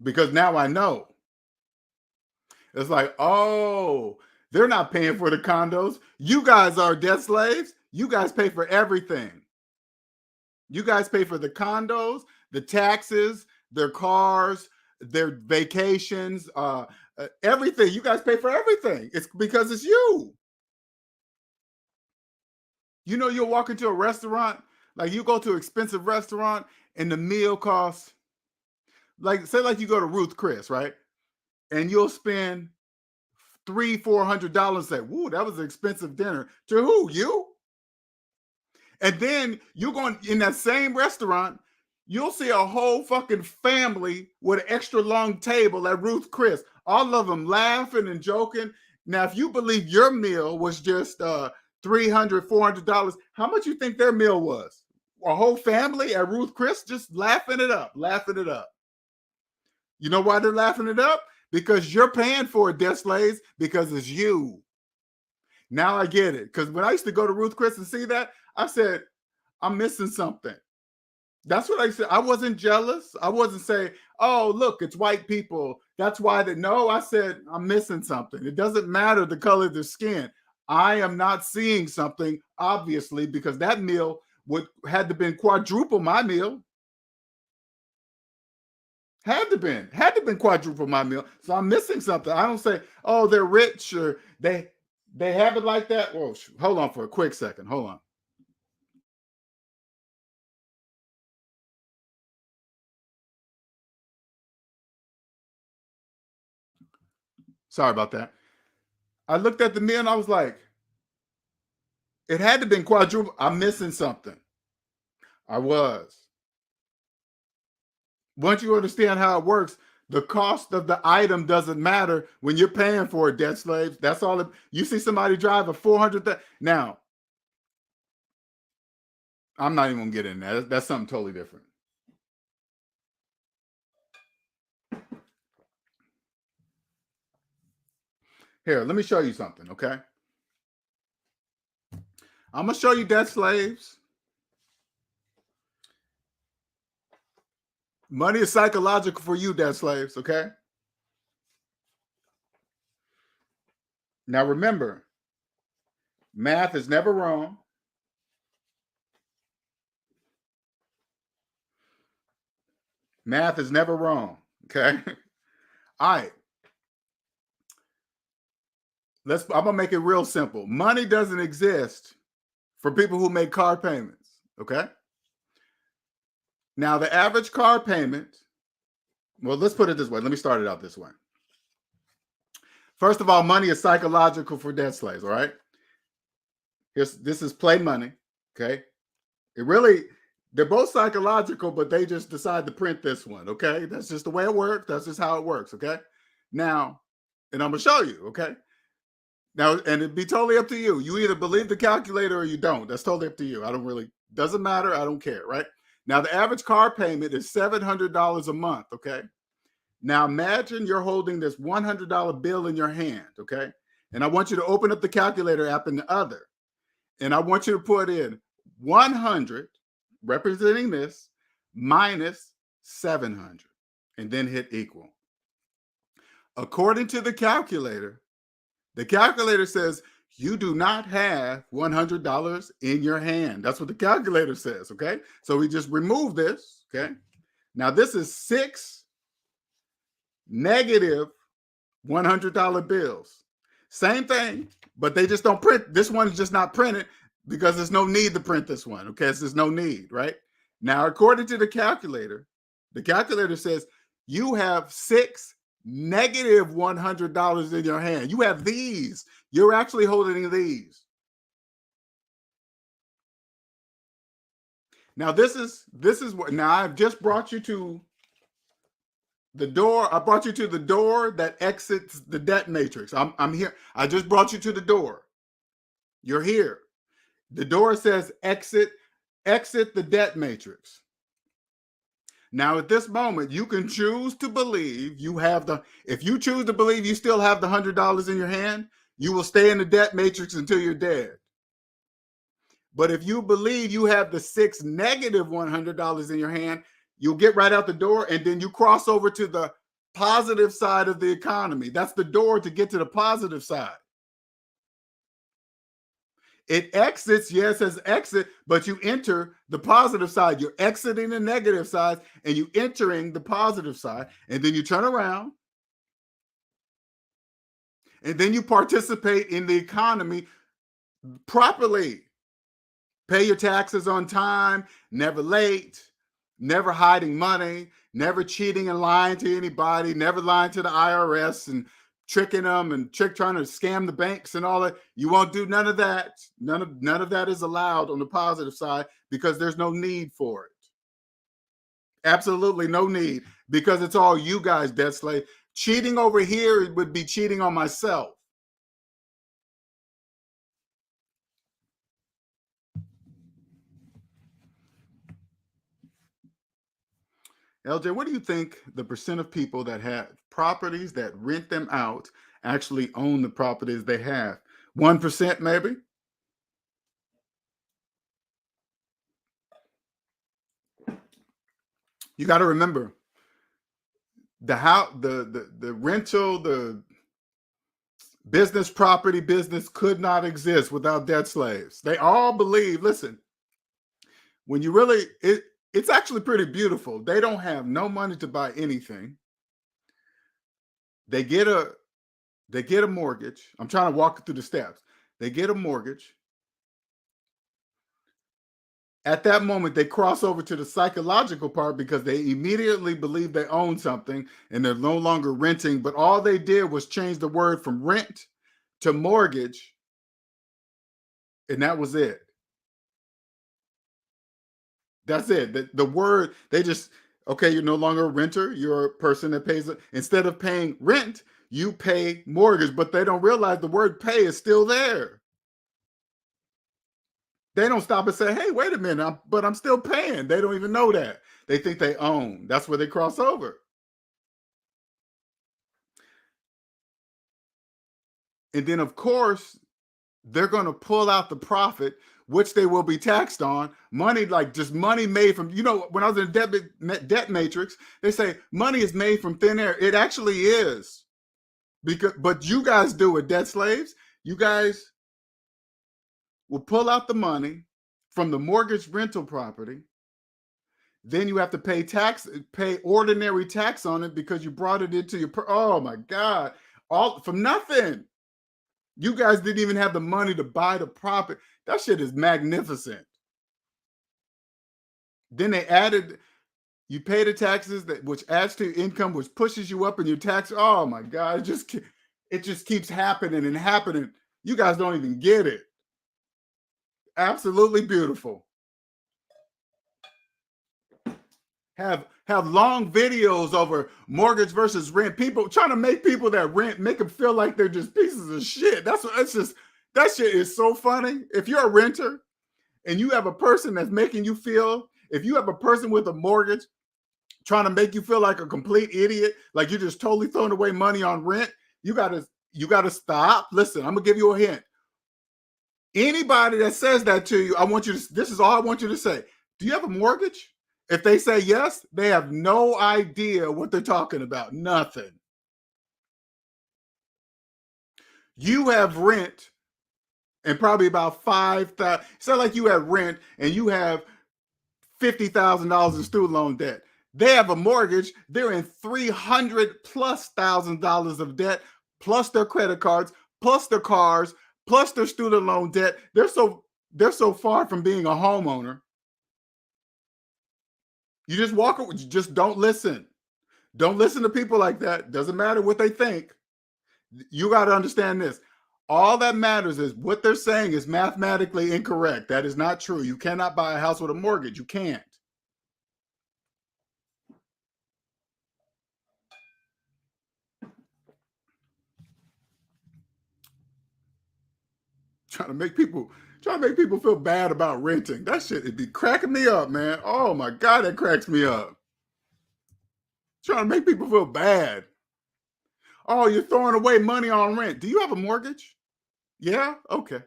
Because now I know. It's like, oh, they're not paying for the condos. You guys are debt slaves. You guys pay for everything. You guys pay for the condos, the taxes, their cars, their vacations, everything. You guys pay for everything. It's because it's you. You know, you'll walk into a restaurant, like you go to an expensive restaurant and the meal costs, like say like you go to Ruth Chris, right? And you'll spend $300-400 and say, woo, that was an expensive dinner. To who? You? And then you're going in that same restaurant, you'll see a whole fucking family with an extra long table at Ruth Chris, all of them laughing and joking. Now, if you believe your meal was just $300-400, how much you think their meal was? A whole family at Ruth Chris just laughing it up. You know why they're laughing it up? Because you're paying for it, debt slaves, because it's you. Now I get it. Because when I used to go to Ruth Chris and see that, I said, I'm missing something. That's what I said. I wasn't jealous. I wasn't saying, oh, look, it's white people. That's why that. No, I said, I'm missing something. It doesn't matter the color of their skin. I am not seeing something, obviously, because that meal had to been quadruple my meal. Had to been quadruple my meal. So I'm missing something. I don't say, oh, they're rich or they have it like that. Whoa, hold on for a quick second. Hold on. Sorry about that. I looked at the meal and I was like, it had to been quadruple. I'm missing something. I was. Once you understand how it works, the cost of the item doesn't matter when you're paying for it, debt slaves. That's all. You see somebody drive a 400. Now, I'm not even going to get in there. That's something totally different. Here, let me show you something, okay? I'm going to show you debt slaves. Money is psychological for you, debt slaves, okay? Now remember, math is never wrong. Math is never wrong, okay? All right. I'm going to make it real simple. Money doesn't exist for people who make car payments, okay? Now, the average car payment, well, let's put it this way. Let me start it out this way. First of all, money is psychological for debt slaves, all right? This is play money, okay? They're both psychological, but they just decide to print this one, okay? That's just the way it works. That's just how it works, okay? Now, and I'm going to show you, okay? Now, and it'd be totally up to you. You either believe the calculator or you don't. That's totally up to you. Doesn't matter. I don't care, right? Now, the average car payment is $700 a month, okay? Now, imagine you're holding this $100 bill in your hand, okay? And I want you to open up the calculator app in the other. And I want you to put in 100, representing this, minus $700, and then hit equal. According to the calculator says you do not have $100 in your hand. That's what the calculator says, okay? So we just remove this, okay? Now this is 6 negative $100 bills. Same thing, but they just don't print. This one's just not printed because there's no need to print this one, okay? So there's no need, right? Now, according to the calculator says you have 6 negative $100 in your hand. You have these. You're actually holding these. Now, this is what, now I've just brought you to the door. I brought you to the door that exits the debt matrix. I'm here. I just brought you to the door. You're here. The door says exit the debt matrix. Now, at this moment, you can choose to believe you have if you choose to believe you still have the $100 in your hand, you will stay in the debt matrix until you're dead. But if you believe you have the 6 negative $100 in your hand, you'll get right out the door, and then you cross over to the positive side of the economy. That's the door to get to the positive side. It exits, yes, as exit, but you enter the positive side. You're exiting the negative side, and you entering the positive side, and then you turn around, and then you participate in the economy properly. Pay your taxes on time, never late, never hiding money, never cheating and lying to anybody, never lying to the IRS and tricking them and trying to scam the banks and all that. You won't do none of that. None of that is allowed on the positive side because there's no need for it. Absolutely no need, because it's all you guys, debt slave. Cheating over here would be cheating on myself. LJ, what do you think the percent of people that have properties that rent them out actually own the properties they have? 1% maybe? You got to remember, the rental, the business property business could not exist without debt slaves. They all believe, listen, when you really, it's actually pretty beautiful. They don't have no money to buy anything. They get a mortgage. I'm trying to walk through the steps. They get a mortgage. At that moment, they cross over to the psychological part because they immediately believe they own something and they're no longer renting. But all they did was change the word from rent to mortgage. And that was it. That's it. The word, they just, okay, you're no longer a renter. You're a person that pays, instead of paying rent, you pay mortgage. But they don't realize the word pay is still there. They don't stop and say, hey, wait a minute, but I'm still paying. They don't even know that. They think they own. That's where they cross over. And then, of course, they're going to pull out the profit, which they will be taxed on. Money, like just money made from, when I was in debt matrix, they say money is made from thin air. It actually is. But you guys do it, debt slaves. You guys will pull out the money from the mortgage rental property. Then you have to pay ordinary tax on it because you brought it into your, oh my God, all from nothing. You guys didn't even have the money to buy the property. That shit is magnificent. Then they added, you pay the taxes, which adds to your income, which pushes you up in your tax. Oh my God, it just keeps happening and happening. You guys don't even get it. Absolutely beautiful. Have long videos over mortgage versus rent. People trying to make people that rent, make them feel like they're just pieces of shit. That shit is so funny. If you're a renter and you have a person that's making you feel, if you have a person with a mortgage trying to make you feel like a complete idiot, like you're just totally throwing away money on rent, you gotta stop. Listen, I'm gonna give you a hint. Anybody that says that to you, this is all I want you to say. Do you have a mortgage? If they say yes, they have no idea what they're talking about. Nothing. You have rent and probably about 5,000. It's not like you have rent and you have $50,000 in student loan debt. They have a mortgage. They're in $300,000+ of debt, plus their credit cards, plus their cars, plus their student loan debt. They're so far from being a homeowner. You just walk. You just don't listen. Don't listen to people like that. Doesn't matter what they think. You got to understand this. All that matters is what they're saying is mathematically incorrect. That is not true. You cannot buy a house with a mortgage. You can't. Trying to make people feel bad about renting. That shit, it'd be cracking me up, man. Oh my God, that cracks me up. Trying to make people feel bad. Oh, you're throwing away money on rent. Do you have a mortgage? Yeah? Okay.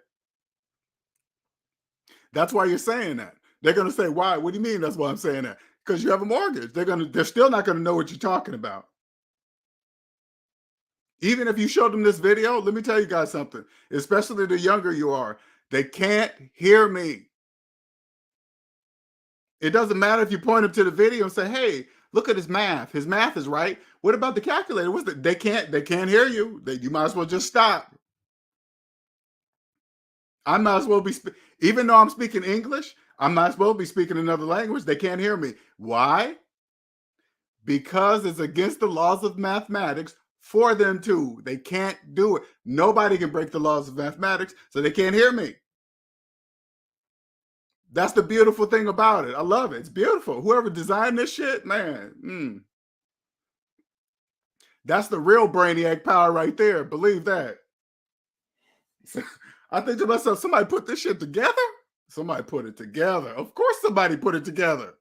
That's why you're saying that. They're gonna say, why? What do you mean that's why I'm saying that? Because you have a mortgage. They're still not gonna know what you're talking about. Even if you showed them this video, let me tell you guys something, especially the younger you are, they can't hear me. It doesn't matter if you point them to the video and say, hey, look at his math. His math is right. What about the calculator? They can't hear you. You might as well just stop. I might as well be, even though I'm speaking English, I might as well be speaking another language. They can't hear me. Why? Because it's against the laws of mathematics for them to. They can't do it. Nobody can break the laws of mathematics, so they can't hear me. That's the beautiful thing about it. I love it. It's beautiful. Whoever designed this shit, man, that's the real brainiac power right there. Believe that. I think to myself, somebody put this shit together? Somebody put it together. Of course somebody put it together.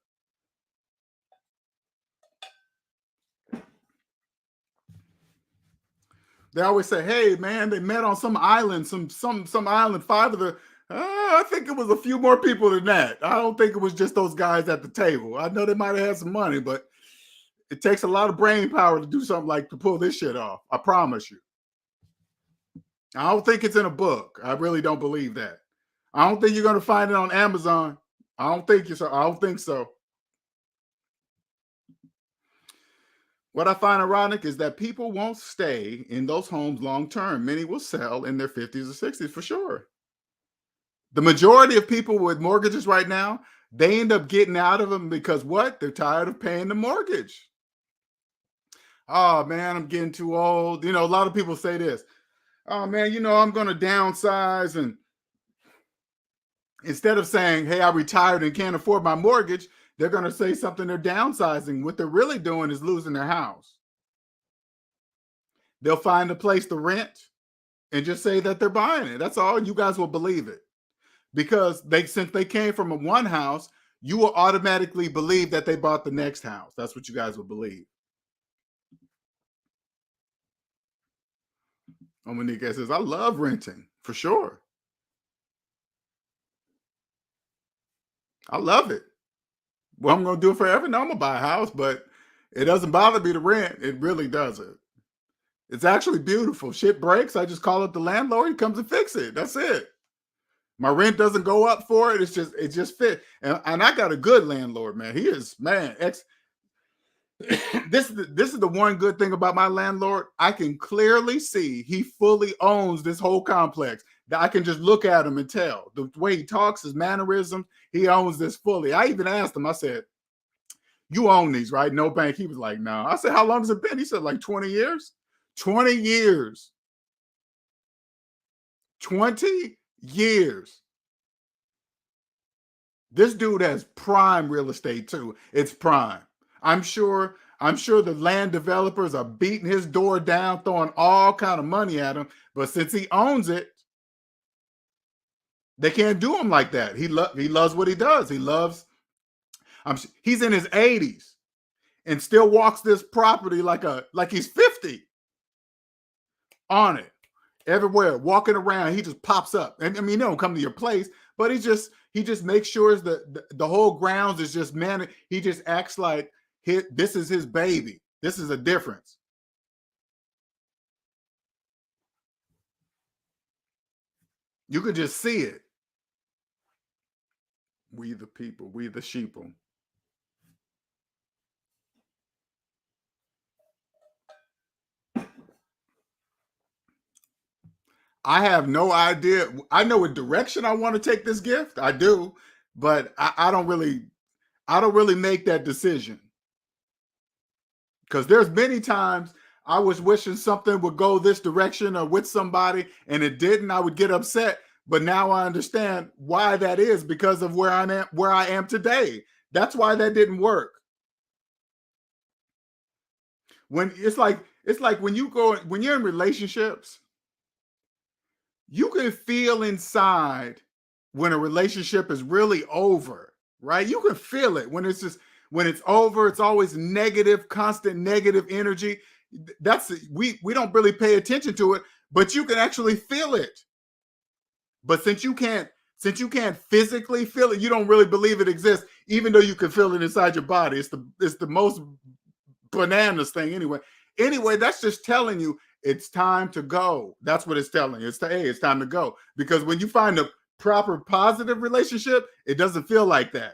They always say, hey, man, they met on some island, some island, 5 of the, I think it was a few more people than that. I don't think it was just those guys at the table. I know they might have had some money, but it takes a lot of brain power to do something like to pull this shit off. I promise you. I don't think it's in a book. I really don't believe that. I don't think you're going to find it on Amazon. I don't think so. What I find ironic is that people won't stay in those homes long term. Many will sell in their 50s or 60s for sure. The majority of people with mortgages right now, they end up getting out of them because what? They're tired of paying the mortgage. Oh, man, I'm getting too old. A lot of people say this. Oh, man, I'm going to downsize. And instead of saying, hey, I retired and can't afford my mortgage, they're going to say something they're downsizing. What they're really doing is losing their house. They'll find a place to rent and just say that they're buying it. That's all. You guys will believe it. Because since they came from one house, you will automatically believe that they bought the next house. That's what you guys will believe. Monique says, I love renting, for sure. I love it. Well, I'm going to do it forever. No, I'm going to buy a house, but it doesn't bother me to rent. It really doesn't. It's actually beautiful. Shit breaks. I just call up the landlord. He comes and fix it. That's it. My rent doesn't go up for it. It just fit. And I got a good landlord, man. He is, man, this is the one good thing about my landlord. I can clearly see he fully owns this whole complex. That I can just look at him and tell. The way he talks, his mannerisms, he owns this fully. I even asked him, I said, you own these, right? No bank. He was like, no. I said, how long has it been? He said, like 20 years. 20 years. 20 years. This dude has prime real estate too. It's prime. I'm sure the land developers are beating his door down, throwing all kind of money at him. But since he owns it, they can't do him like that. He loves what he does. He's in his 80s and still walks this property like he's 50 on it. Everywhere, walking around, he just pops up. And I mean, he don't come to your place, but he He just makes sure the whole grounds is just managed. He just acts like this is his baby. This is a difference. You could just see it. We the people, we the sheeple. I have no idea. I know what direction I want to take this gift. I do, but I don't really make that decision. Because there's many times I was wishing something would go this direction or with somebody and it didn't. I would get upset. But now I understand why that is, because of where I am today. That's why that didn't work. When it's like when you're in relationships, you can feel inside when a relationship is really over, right? You can feel it when it's over. It's always negative, constant negative energy. We don't really pay attention to it, but you can actually feel it. But since you can't physically feel it, you don't really believe it exists, even though you can feel it inside your body. It's the most bananas thing anyway. Anyway, that's just telling you it's time to go. That's what it's telling you. It's time to go. Because when you find a proper positive relationship, it doesn't feel like that.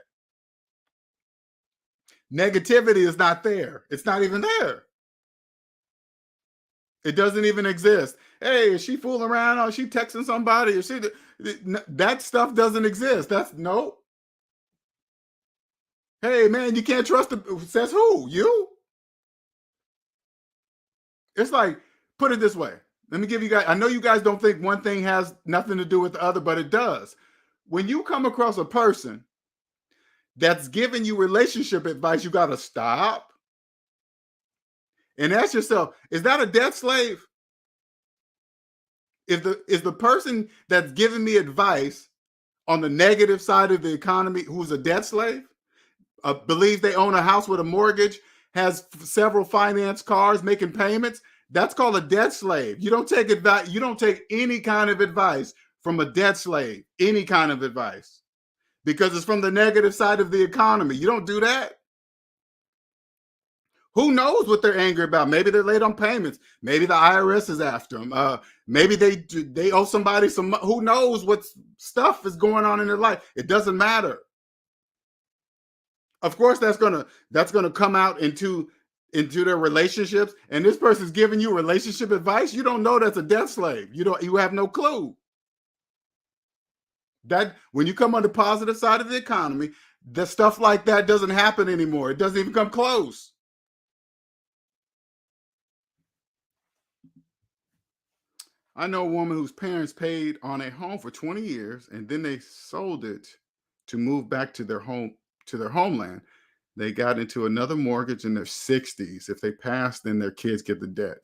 Negativity is not there. It's not even there. It doesn't even exist. Hey, is she fooling around? Or is she texting somebody? Is she that stuff doesn't exist. That's no. Hey man, you can't trust the says who? You? It's like, put it this way. Let me give you guys, I know you guys don't think one thing has nothing to do with the other, but it does. When you come across a person that's giving you relationship advice, you got to stop and ask yourself, is that a debt slave? Is the person that's giving me advice on the negative side of the economy who's a debt slave, believes they own a house with a mortgage, has several finance cars, making payments? That's called a debt slave. You don't take advice. You don't take any kind of advice from a debt slave, any kind of advice, because it's from the negative side of the economy. You don't do that. Who knows what they're angry about? Maybe they're late on payments. Maybe the IRS is after them. Maybe they owe somebody some. Who knows what stuff is going on in their life? It doesn't matter. Of course, that's gonna come out into their relationships. And this person's giving you relationship advice. You don't know that's a debt slave. You have no clue. That when you come on the positive side of the economy, the stuff like that doesn't happen anymore. It doesn't even come close. I know a woman whose parents paid on a home for 20 years and then they sold it to move back to their homeland. They got into another mortgage in their 60s. If they pass, then their kids get the debt.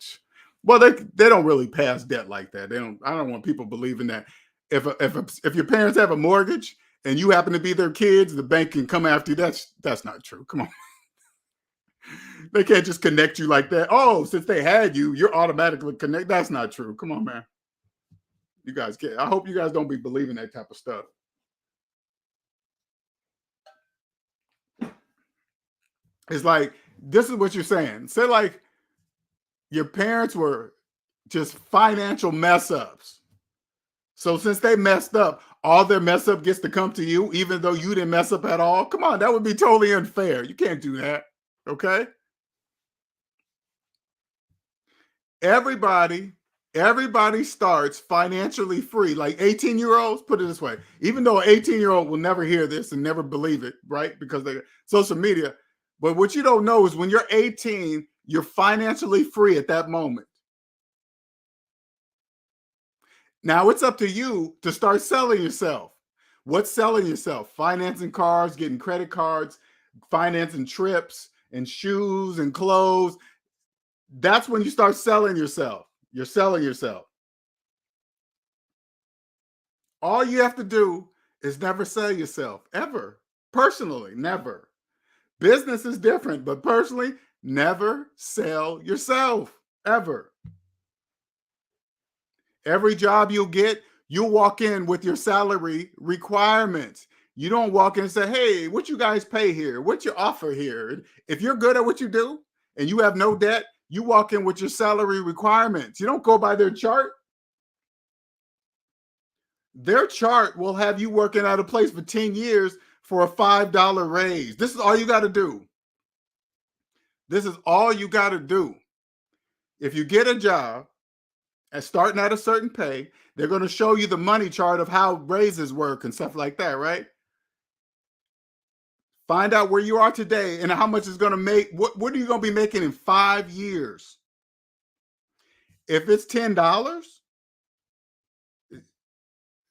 Well, they don't really pass debt like that. I don't want people believing that if your parents have a mortgage and you happen to be their kids, the bank can come after you. That's not true. Come on. They can't just connect you like that. Oh, since they had you, you're automatically connected. That's not true. Come on, man. You guys I hope you guys don't be believing that type of stuff. It's like, this is what you're saying. Say like your parents were just financial mess ups. So since they messed up, all their mess up gets to come to you, even though you didn't mess up at all. Come on, that would be totally unfair. You can't do that. Okay? Everybody starts financially free. Like 18-year-olds, put it this way, even though an 18-year-old will never hear this and never believe it, right? Because they social media. But what you don't know is when you're 18, you're financially free at that moment. Now it's up to you to start selling yourself. What's selling yourself? Financing cars, getting credit cards, financing trips and shoes and clothes. That's when you start selling yourself. You're selling yourself. All you have to do is never sell yourself, ever. Personally, never. Business is different, but personally, never sell yourself, ever. Every job you'll get, you'll walk in with your salary requirements. You don't walk in and say, hey, what you guys pay here? What's your offer here? If you're good at what you do and you have no debt, you walk in with your salary requirements. You don't go by their chart. Their chart will have you working at a place for 10 years for a $5 raise. This is all you got to do. This is all you got to do. If you get a job and starting at a certain pay, they're going to show you the money chart of how raises work and stuff like that, right? Find out where you are today and how much it's going to make. What are you going to be making in 5 years? If it's $10,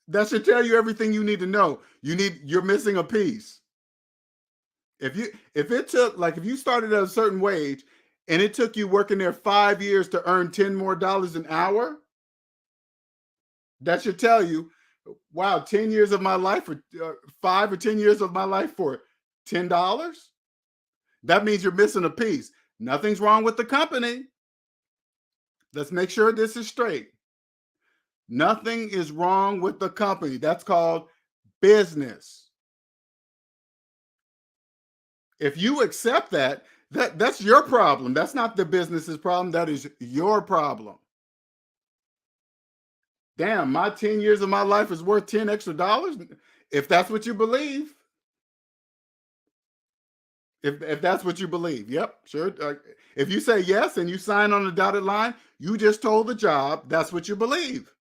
that should tell you everything you need to know. You're missing a piece. If you started at a certain wage and it took you working there 5 years to earn $10 more an hour, that should tell you, wow, 10 years of my life for 5 or 10 years of my life for $10. That means you're missing a piece. Nothing's wrong with the company. Let's make sure this is straight. Nothing is wrong with the company. That's called business. If you accept that's your problem. That's not the business's problem. That is your problem. Damn, my 10 years of my life is worth 10 extra dollars. If that's what you believe. If that's what you believe. Yep, sure. If you say yes and you sign on the dotted line, you just told the job that's what you believe.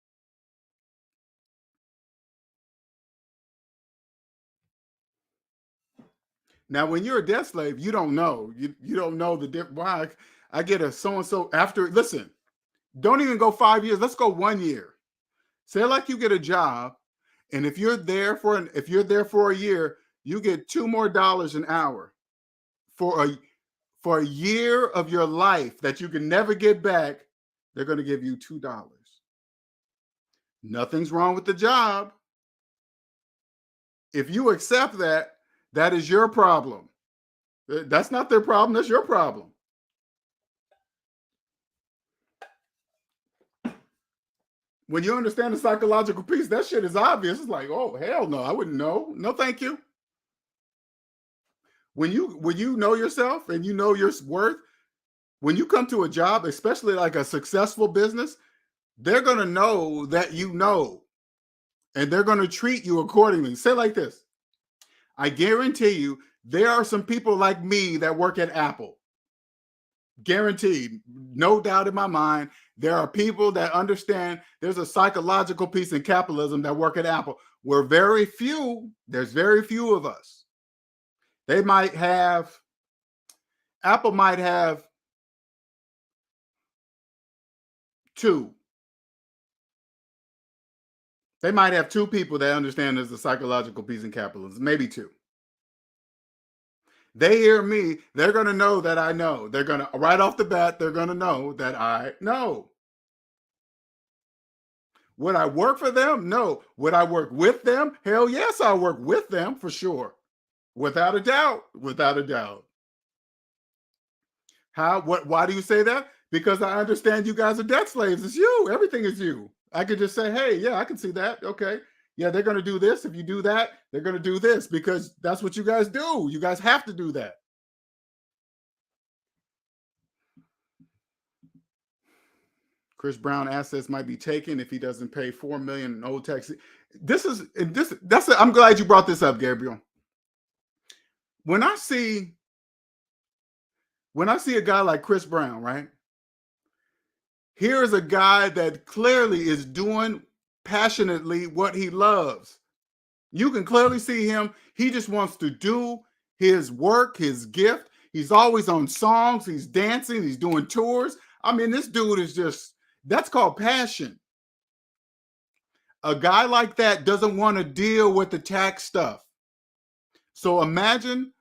Now, when you're a debt slave, you don't know. You don't know the difference. Why I get a so-and-so after, listen, don't even go 5 years. Let's go 1 year. Say like you get a job, and if you're there for a year, you get $2 more an hour for a year of your life that you can never get back. They're going to give you $2. Nothing's wrong with the job. If you accept that, that is your problem. That's not their problem. That's your problem. When you understand the psychological piece, that shit is obvious. It's like, oh, hell no, I wouldn't know. No, thank you. When you know yourself and you know your worth, when you come to a job, especially like a successful business, they're going to know that you know, and they're going to treat you accordingly. Say it like this. I guarantee you, there are some people like me that work at Apple. Guaranteed, no doubt in my mind, there are people that understand there's a psychological piece in capitalism that work at Apple. There's very few of us. Apple might have 2. They might have 2 people that understand there's a psychological piece in capitalism, maybe 2. They hear me, they're going to know that I know. They're going to, right off the bat, they're going to know that I know. Would I work for them? No. Would I work with them? Hell yes, I work with them for sure. Without a doubt. Without a doubt. Why do you say that? Because I understand you guys are debt slaves. It's you. Everything is you. I could just say, hey, yeah, I can see that. Okay. Yeah, they're going to do this. If you do that, they're going to do this because that's what you guys do. You guys have to do that. Chris Brown assets might be taken if he doesn't pay $4 million in old taxes. I'm glad you brought this up, Gabriel. When I see a guy like Chris Brown, right? Here is a guy that clearly is doing passionately what he loves. You can clearly see him. He just wants to do his work, his gift. He's always on songs. He's dancing. He's doing tours. I mean, this dude is that's called passion. A guy like that doesn't want to deal with the tax stuff. So imagine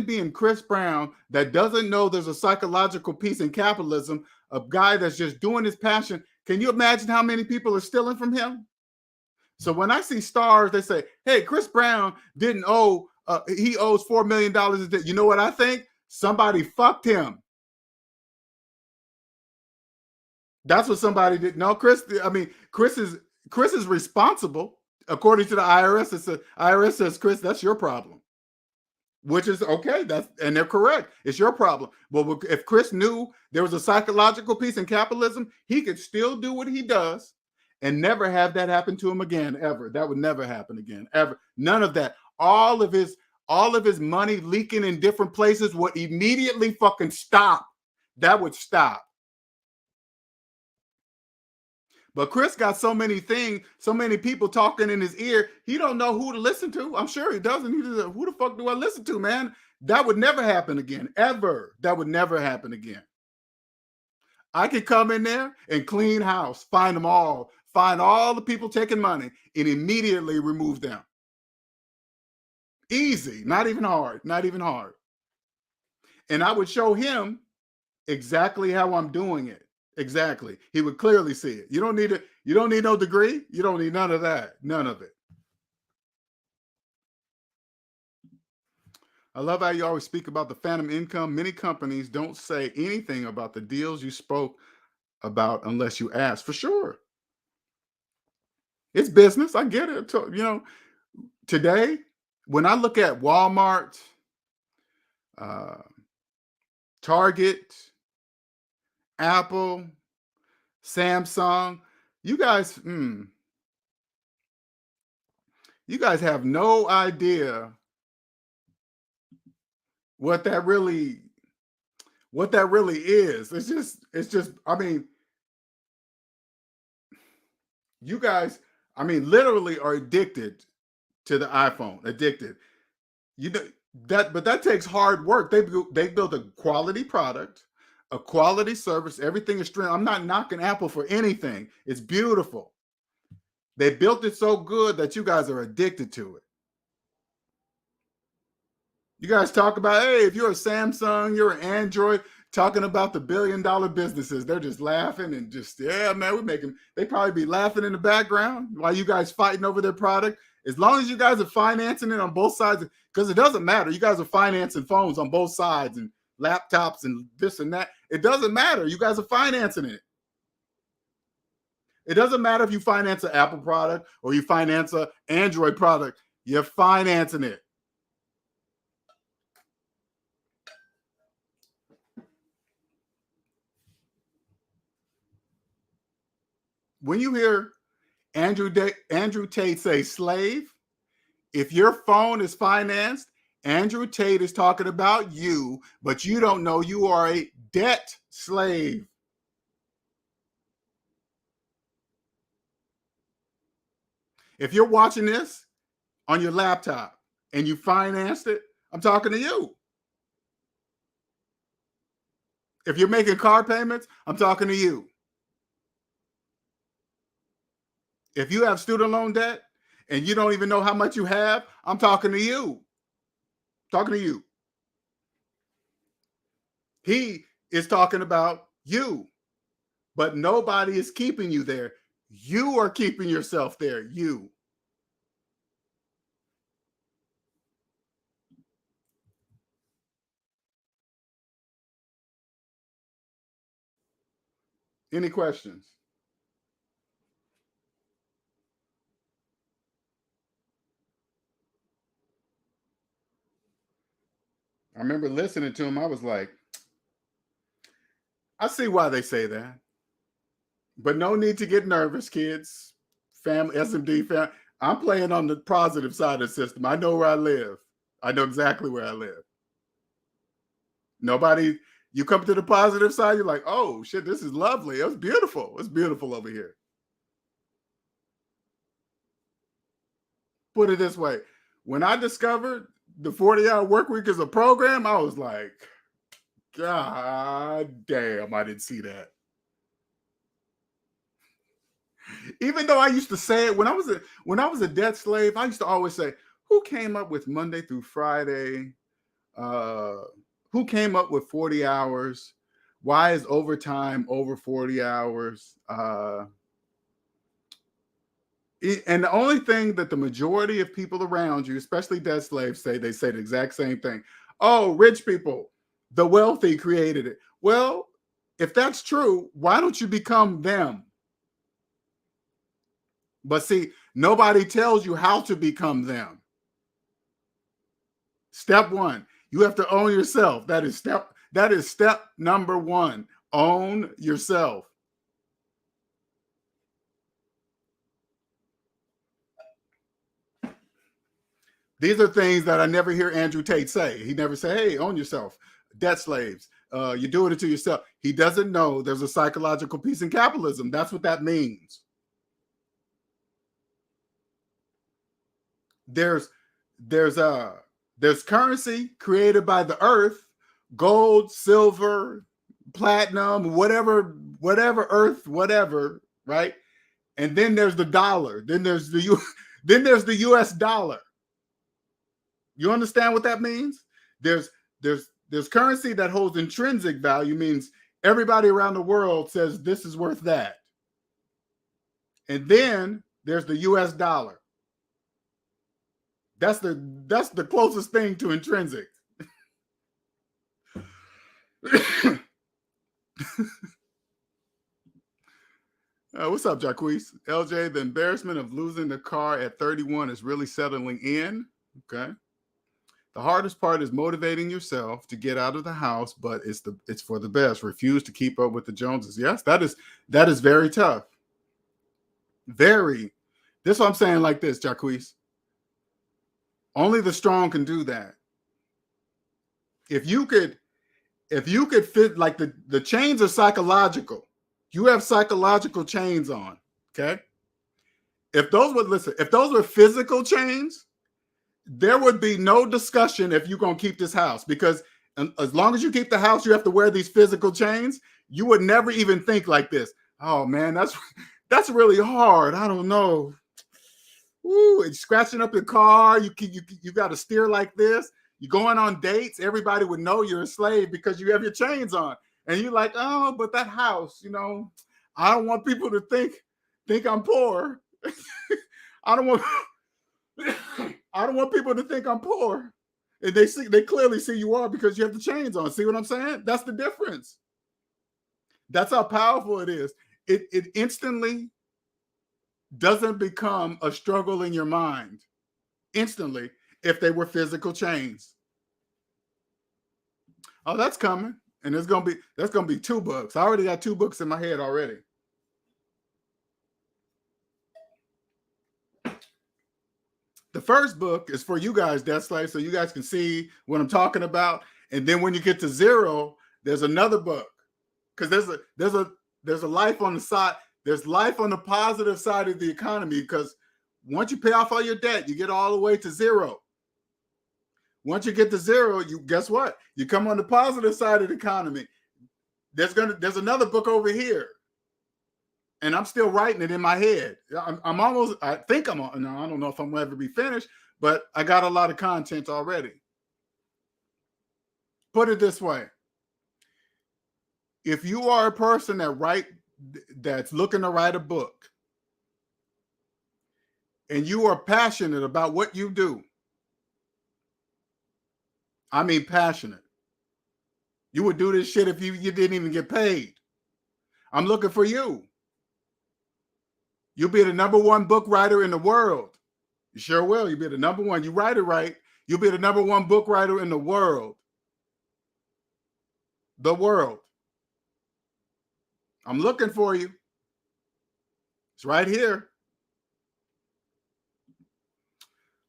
being Chris Brown that doesn't know there's a psychological piece in capitalism, a guy that's just doing his passion. Can you imagine how many people are stealing from him? So when I see stars, they say, hey, Chris Brown didn't owe, he owes $4 million. You know what I think? Somebody fucked him. That's what somebody did. No, Chris is responsible. According to the IRS, IRS says, Chris, that's your problem. Which is okay. And they're correct. It's your problem. Well, if Chris knew there was a psychological piece in capitalism, he could still do what he does and never have that happen to him again, ever. That would never happen again, ever. None of that. All of his money leaking in different places would immediately fucking stop. That would stop. But Chris got so many things, so many people talking in his ear, he don't know who to listen to. I'm sure he doesn't. He just, who the fuck do I listen to, man? That would never happen again, ever. That would never happen again. I could come in there and clean house, find them all, find all the people taking money, and immediately remove them. Easy, not even hard, not even hard. And I would show him exactly how I'm doing it. Exactly. He would clearly see it. You don't need it. You don't need no degree. You don't need none of that. None of it. I love how you always speak about the phantom income. Many companies don't say anything about the deals you spoke about unless you ask. For sure. It's business. I get it. You know, today, when I look at Walmart, Target, Apple, Samsung, you guys have no idea what that really is. It's just, I mean, you guys, I mean, literally are addicted to the iPhone, addicted. You know but that takes hard work. They built a quality product, a quality service. Everything is streamed. I'm not knocking Apple for anything. It's beautiful. They built it so good that you guys are addicted to it. You guys talk about, hey, if you're a Samsung, you're an Android, talking about the billion-dollar businesses. They're just laughing and just, yeah, man, they probably be laughing in the background while you guys fighting over their product. As long as you guys are financing it on both sides, because it doesn't matter. You guys are financing phones on both sides and laptops and this and that. It doesn't matter. You guys are financing it. It doesn't matter if you finance an Apple product or you finance an Android product. You're financing it. When you hear Andrew Tate say slave, if your phone is financed, Andrew Tate is talking about you, but you don't know you are a debt slave. If you're watching this on your laptop and you financed it, I'm talking to you. If you're making car payments, I'm talking to you. If you have student loan debt and you don't even know how much you have, I'm talking to you. Talking to you. He is talking about you, but nobody is keeping you there. You are keeping yourself there. You. Any questions? I remember listening to him. I was like, I see why they say that. But no need to get nervous, kids. Family, SMD family. I'm playing on the positive side of the system. I know where I live. I know exactly where I live. Nobody, you come to the positive side, you're like, oh shit, this is lovely. It's beautiful. It's beautiful over here. Put it this way. When I discovered the 40-hour work week as a program, I was like, God damn, I didn't see that. Even though I used to say it when I was a debt slave, I used to always say, who came up with Monday through Friday? Who came up with 40 hours? Why is overtime over 40 hours? And the only thing that the majority of people around you, especially debt slaves, they say the exact same thing. Oh, rich people, the wealthy created it. Well, if that's true, why don't you become them? But see, Nobody tells you how to become them. Step one, you have to own yourself. That is step number one. Own yourself. These are things that I never hear Andrew Tate say. He never say, hey, own yourself. Debt slaves. You're doing it to yourself. He doesn't know there's a psychological piece in capitalism. That's what that means. There's currency created by the earth, gold, silver, platinum, whatever earth, whatever, right? And then there's the dollar. Then there's the US dollar. You understand what that means? There's currency that holds intrinsic value, means everybody around the world says this is worth that. And then there's the US dollar. That's the closest thing to intrinsic. What's up, Jacquees? LJ, the embarrassment of losing the car at 31 is really settling in. Okay. The hardest part is motivating yourself to get out of the house, but it's for the best. Refuse to keep up with the Joneses. Yes, that is very tough. Very. This is what I'm saying like this, Jacquees. Only the strong can do that. If you could fit, like the chains are psychological. You have psychological chains on, okay? If those were physical chains, there would be no discussion if you're going to keep this house, because as long as you keep the house, you have to wear these physical chains. You would never even think like this. Oh man, that's really hard. I don't know. Ooh, it's scratching up your car. You got to steer like this. You're going on dates. Everybody would know you're a slave because you have your chains on. And you're like, oh, but that house, I don't want people to think I'm poor. I don't want people to think I'm poor. And they clearly see you are because you have the chains on. See what I'm saying? That's the difference. That's how powerful it is. It instantly doesn't become a struggle in your mind. Instantly, if they were physical chains. Oh, that's coming. And that's gonna be 2 books. I already got 2 books in my head already. The first book is for you guys, Debt Slaves, so you guys can see what I'm talking about. And then when you get to 0, there's another book, because there's a life on the side. There's life on the positive side of the economy, because once you pay off all your debt, you get all the way to 0. Once you get to 0, guess what? You come on the positive side of the economy. There's another book over here. And I'm still writing it in my head. I think I'm on. No, I don't know if I'm going to ever be finished, but I got a lot of content already. Put it this way. If you are a person that's looking to write a book, and you are passionate about what you do, I mean passionate, you would do this shit if you didn't even get paid. I'm looking for you. You'll be the #1 book writer in the world. You sure will. You'll be the #1. You write it right. You'll be the #1 book writer in the world. The world. I'm looking for you. It's right here.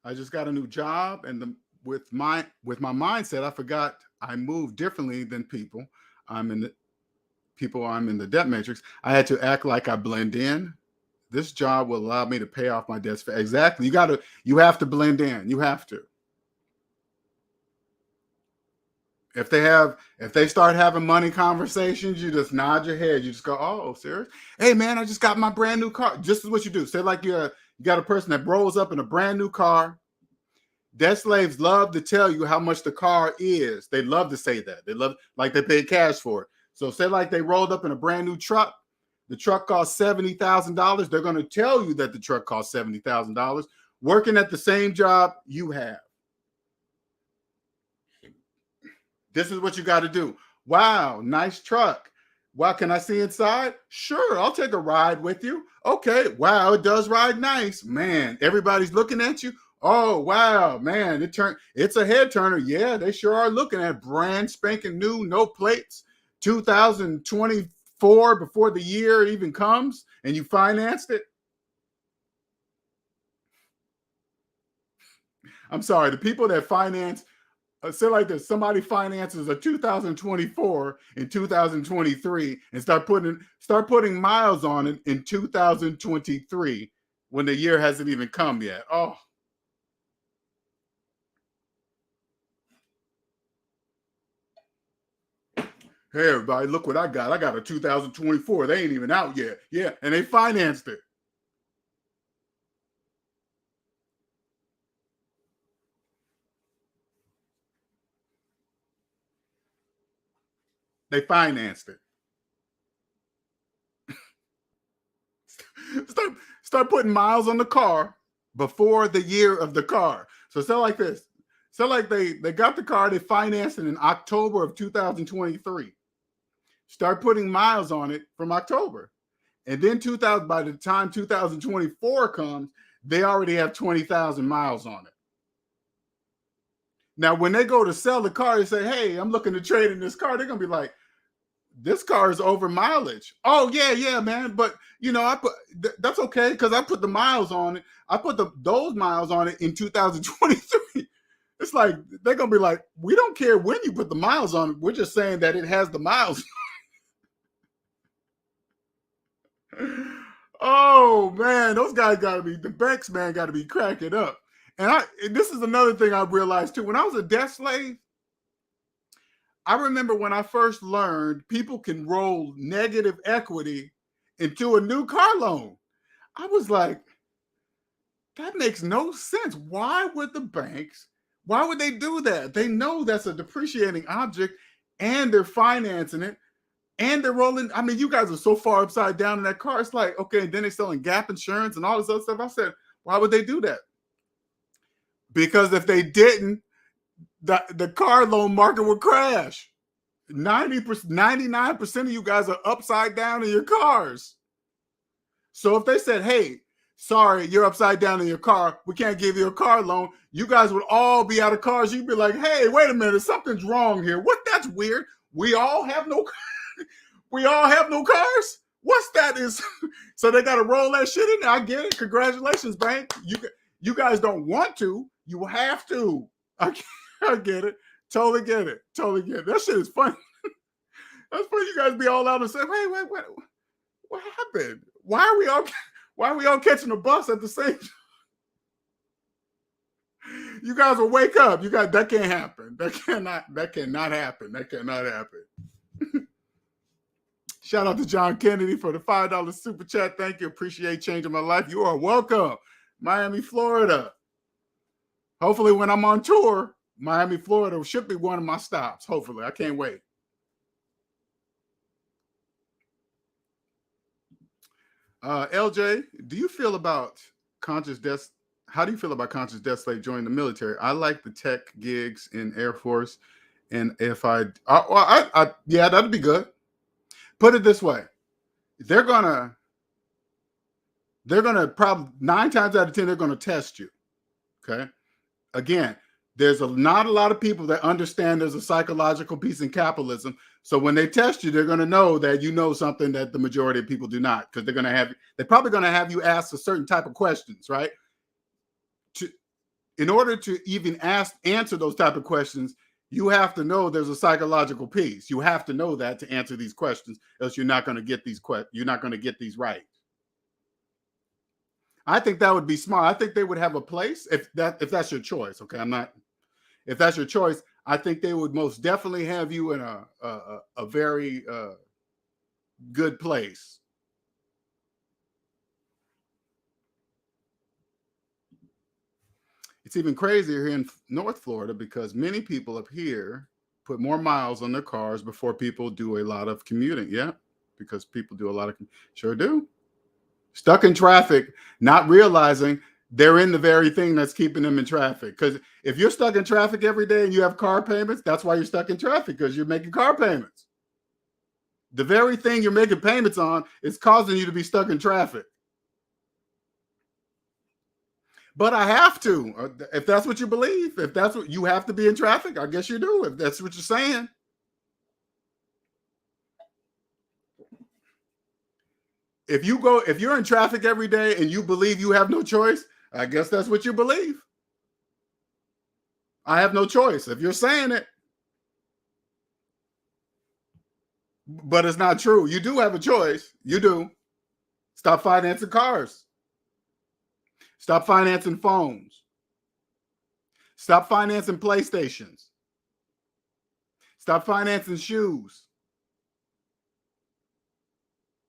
I just got a new job, and with my mindset, I forgot I move differently than people. I'm in the debt matrix. I had to act like I blend in. This job will allow me to pay off my debts. Exactly. You have to blend in. You have to. If they start having money conversations, you just nod your head. You just go, oh, serious? Hey man, I just got my brand new car. Just is what you do. Say like you got a person that rolls up in a brand new car. Debt slaves love to tell you how much the car is. They love to say that. They love, like they paid cash for it. So say like they rolled up in a brand new truck. The truck costs $70,000. They're going to tell you that the truck costs $70,000 working at the same job you have. This is what you got to do. Wow, nice truck. Wow, can I see inside? Sure, I'll take a ride with you. Okay, wow, it does ride nice. Man, everybody's looking at you. Oh, wow, man, it's a head turner. Yeah, they sure are looking at brand spanking new, no plates, 2024 before the year even comes, and you financed it. I'm sorry, the people that finance, say like this, somebody finances a 2024 in 2023 and start putting miles on it in 2023 when the year hasn't even come yet. Oh, hey everybody, look what I got. I got a 2024. They ain't even out yet. Yeah, and they financed it. They financed it. start putting miles on the car before the year of the car. So it's not like this. So like they got the car, they financed it in October of 2023. Start putting miles on it from October. And then by the time 2024 comes, they already have 20,000 miles on it. Now, when they go to sell the car, they say, hey, I'm looking to trade in this car. They're going to be like, this car is over mileage. Oh, yeah, man. But, that's okay because I put the miles on it. I put those miles on it in 2023. It's like, they're going to be like, we don't care when you put the miles on it. We're just saying that it has the miles. Oh man, those guys the banks, man, got to be cracking up. And this is another thing I realized too. When I was a debt slave, I remember when I first learned people can roll negative equity into a new car loan. I was like, that makes no sense. Why would they do that? They know that's a depreciating object and they're financing it. And they're rolling. I mean, you guys are so far upside down in that car. It's like, okay, and then they're selling gap insurance and all this other stuff. I said, why would they do that? Because if they didn't, the car loan market would crash. 99% of you guys are upside down in your cars. So if they said, hey, sorry, you're upside down in your car, we can't give you a car loan, you guys would all be out of cars. You'd be like, hey, wait a minute, something's wrong here. What? That's weird. We all have no cars. What's that is? So they got to roll that shit in there. I get it. Congratulations, bank. You guys don't want to. You have to. I get it. Totally get it. That shit is funny. That's funny. You guys be all out and say, wait, what happened? Why are we all catching the bus at the same time? You guys will wake up. That can't happen. That cannot happen. Shout out to John Kennedy for the $5 super chat. Thank you. Appreciate changing my life. You are welcome. Miami, Florida. Hopefully when I'm on tour, Miami, Florida should be one of my stops. Hopefully. I can't wait. LJ, do you feel about conscious death? How do you feel about conscious death slave joining the military? I like the tech gigs in Air Force. And if yeah, that'd be good. Put it this way. They're gonna probably 9 times out of 10, they're gonna test you. Okay. Again, there's not a lot of people that understand there's a psychological piece in capitalism. So when they test you, they're gonna know that you know something that the majority of people do not, because they're probably gonna have you ask a certain type of questions, right? In order to even answer those type of questions, you have to know there's a psychological piece. You have to know that to answer these questions, else you're not going to get these right. I think that would be smart. I think they would have a place if that's your choice. Okay, if that's your choice, I think they would most definitely have you in a very good place. It's even crazier here in North Florida because many people up here put more miles on their cars before people do a lot of commuting. Yeah, because people do a lot of, sure do. Stuck in traffic, not realizing they're in the very thing that's keeping them in traffic. Because if you're stuck in traffic every day and you have car payments, that's why you're stuck in traffic, because you're making car payments. The very thing you're making payments on is causing you to be stuck in traffic. But I have to. If that's what you believe, if that's what you have to be in traffic, I guess you do. If that's what you're saying. If you're in traffic every day and you believe you have no choice, I guess that's what you believe. I have no choice. If you're saying it, but it's not true. You do have a choice. You do. Stop financing cars. Stop financing phones. Stop financing PlayStations. Stop financing shoes.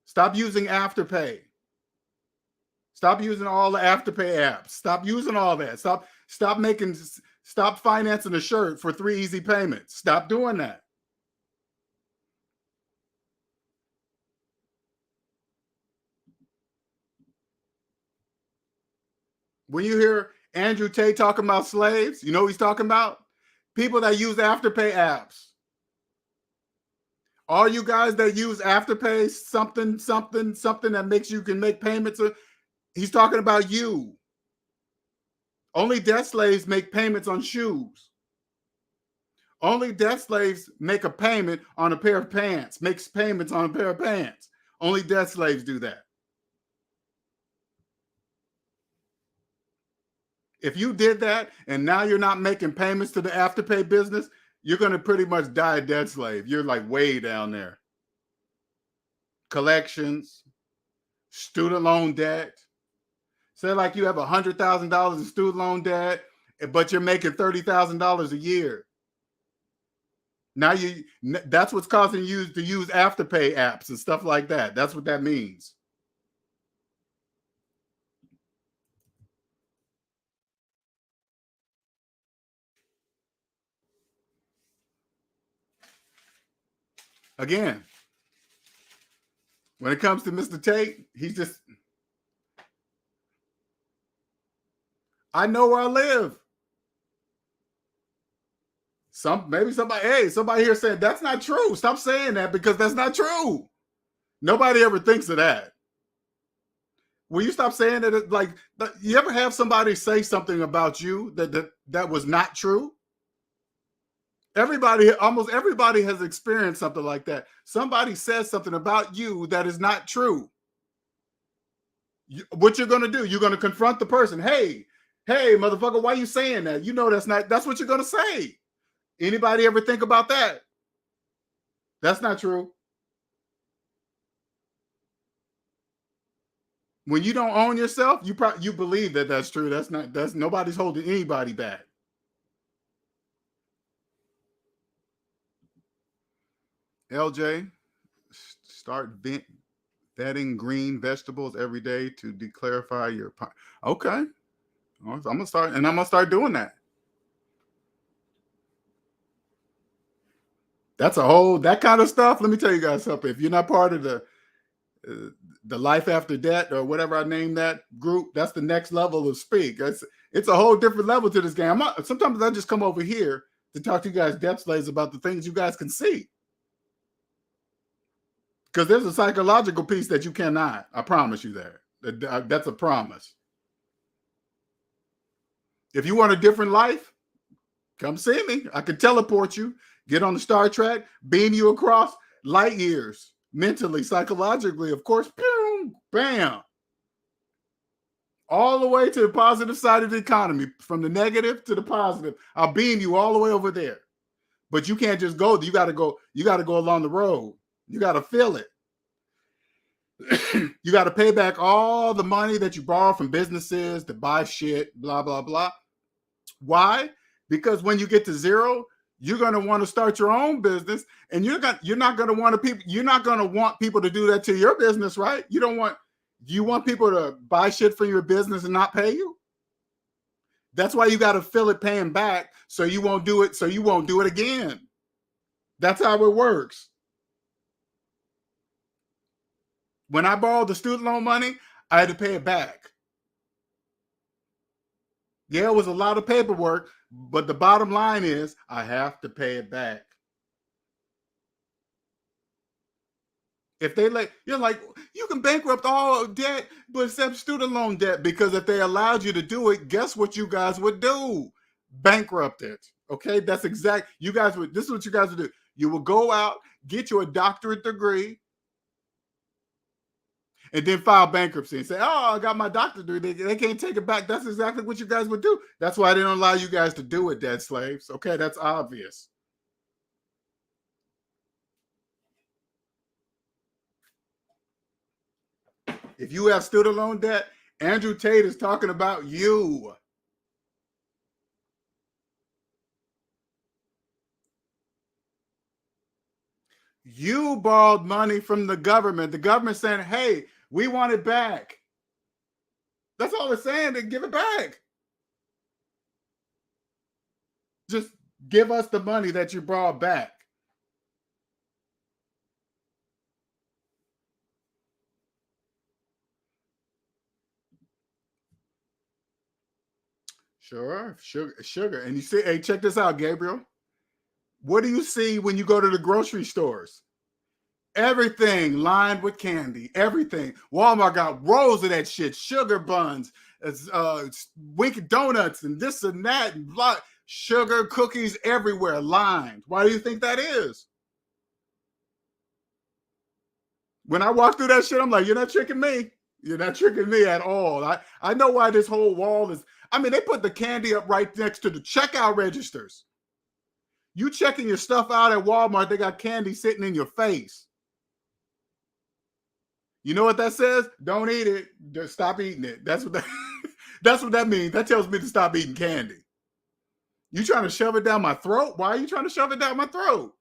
Stop using Afterpay. Stop using all the Afterpay apps. Stop using all that. Stop financing a shirt for 3 easy payments. Stop doing that. When you hear Andrew Tate talking about slaves, you know what he's talking about? People that use Afterpay apps. All you guys that use Afterpay, something that makes you can make payments, he's talking about you. Only debt slaves make payments on shoes. Only debt slaves make a payment on a pair of pants, makes payments on a pair of pants. Only debt slaves do that. If you did that and now you're not making payments to the Afterpay business, you're going to pretty much die a debt slave. You're like way down there. Collections, student loan debt. Say like you have $100,000 in student loan debt, but you're making $30,000 a year. Now that's what's causing you to use Afterpay apps and stuff like that. That's what that means. Again, when it comes to Mr. Tate, he's just, I know where I live. Somebody here said that's not true. Stop saying that because that's not true. Nobody ever thinks of that. Will you stop saying that? Like, you ever have somebody say something about you that was not true? Almost everybody has experienced something like that. Somebody says something about you that is not true. What you're going to do, you're going to confront the person. Hey, motherfucker, why are you saying that? You know that's what you're going to say. Anybody ever think about that? That's not true. When you don't own yourself, you believe that that's true. That's nobody's holding anybody back. LJ, start vetting green vegetables every day to declarify your. Okay, I'm gonna start doing that. That's that kind of stuff. Let me tell you guys something. If you're not part of the Life After Debt or whatever I name that group, that's the next level of speak. It's a whole different level to this game. Sometimes I just come over here to talk to you guys debt slaves about the things you guys can see. Because there's a psychological piece that you cannot. I promise you that. That's a promise. If you want a different life, come see me. I can teleport you, get on the Star Trek, beam you across light years, mentally, psychologically, of course. Boom, bam. All the way to the positive side of the economy, from the negative to the positive. I'll beam you all the way over there. But you can't just go. You got to go along the road. You got to feel it. You got to pay back all the money that you borrow from businesses to buy shit, blah, blah, blah. Why? Because when you get to zero, you're going to want to start your own business, and you're not going to want people to do that to your business, right? Do you want people to buy shit from your business and not pay you? That's why you got to feel it paying back, so you won't do it again. That's how it works. When I borrowed the student loan money, I had to pay it back. Yeah, it was a lot of paperwork, but the bottom line is I have to pay it back. If they let, you're like, you can bankrupt all debt, but except student loan debt, because if they allowed you to do it, guess what you guys would do? Bankrupt it. Okay, that's exact. You guys would. This is what you guys would do. You will go out, get you a doctorate degree, and then file bankruptcy and say, "Oh, I got my doctorate degree. They can't take it back." That's exactly what you guys would do. That's why they don't allow you guys to do it, debt slaves. Okay, that's obvious. If you have student loan debt, Andrew Tate is talking about you. You borrowed money from the government. The government saying, hey, we want it back. That's all they're saying. They give it back. Just give us the money that you brought back. Sure, sugar. And you see, hey, check this out, Gabriel. What do you see when you go to the grocery stores? Everything lined with candy. Everything. Walmart got rolls of that shit. Sugar buns, Winky Donuts, and this and that, and blah. Sugar cookies everywhere, lined. Why do you think that is? When I walk through that shit, I'm like, you're not tricking me. You're not tricking me at all. I know why this whole wall is. I mean, they put the candy up right next to the checkout registers. You checking your stuff out at Walmart, they got candy sitting in your face. You know what that says? Don't eat it. Just stop eating it. That's what that that's what that means. That tells me to stop eating candy. You trying to shove it down my throat? Why are you trying to shove it down my throat?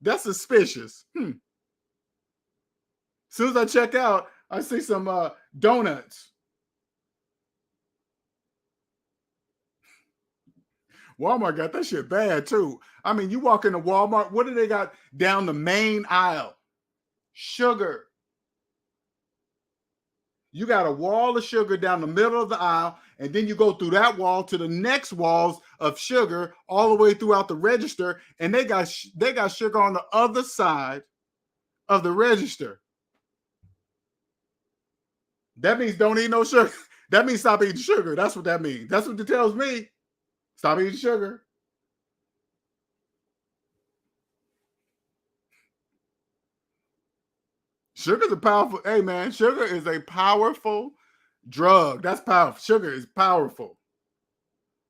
That's suspicious. As soon as I check out, I see some donuts. Walmart got that shit bad too. I mean, you walk into Walmart, what do they got down the main aisle? Sugar. You got a wall of sugar down the middle of the aisle, and then you go through that wall to the next walls of sugar all the way throughout the register, and they got sugar on the other side of the register. That means don't eat no sugar. That means stop eating sugar. That's what that means. That's what it tells me. Stop eating sugar. Sugar's a powerful, hey man, sugar is a powerful drug. That's powerful. Sugar is powerful.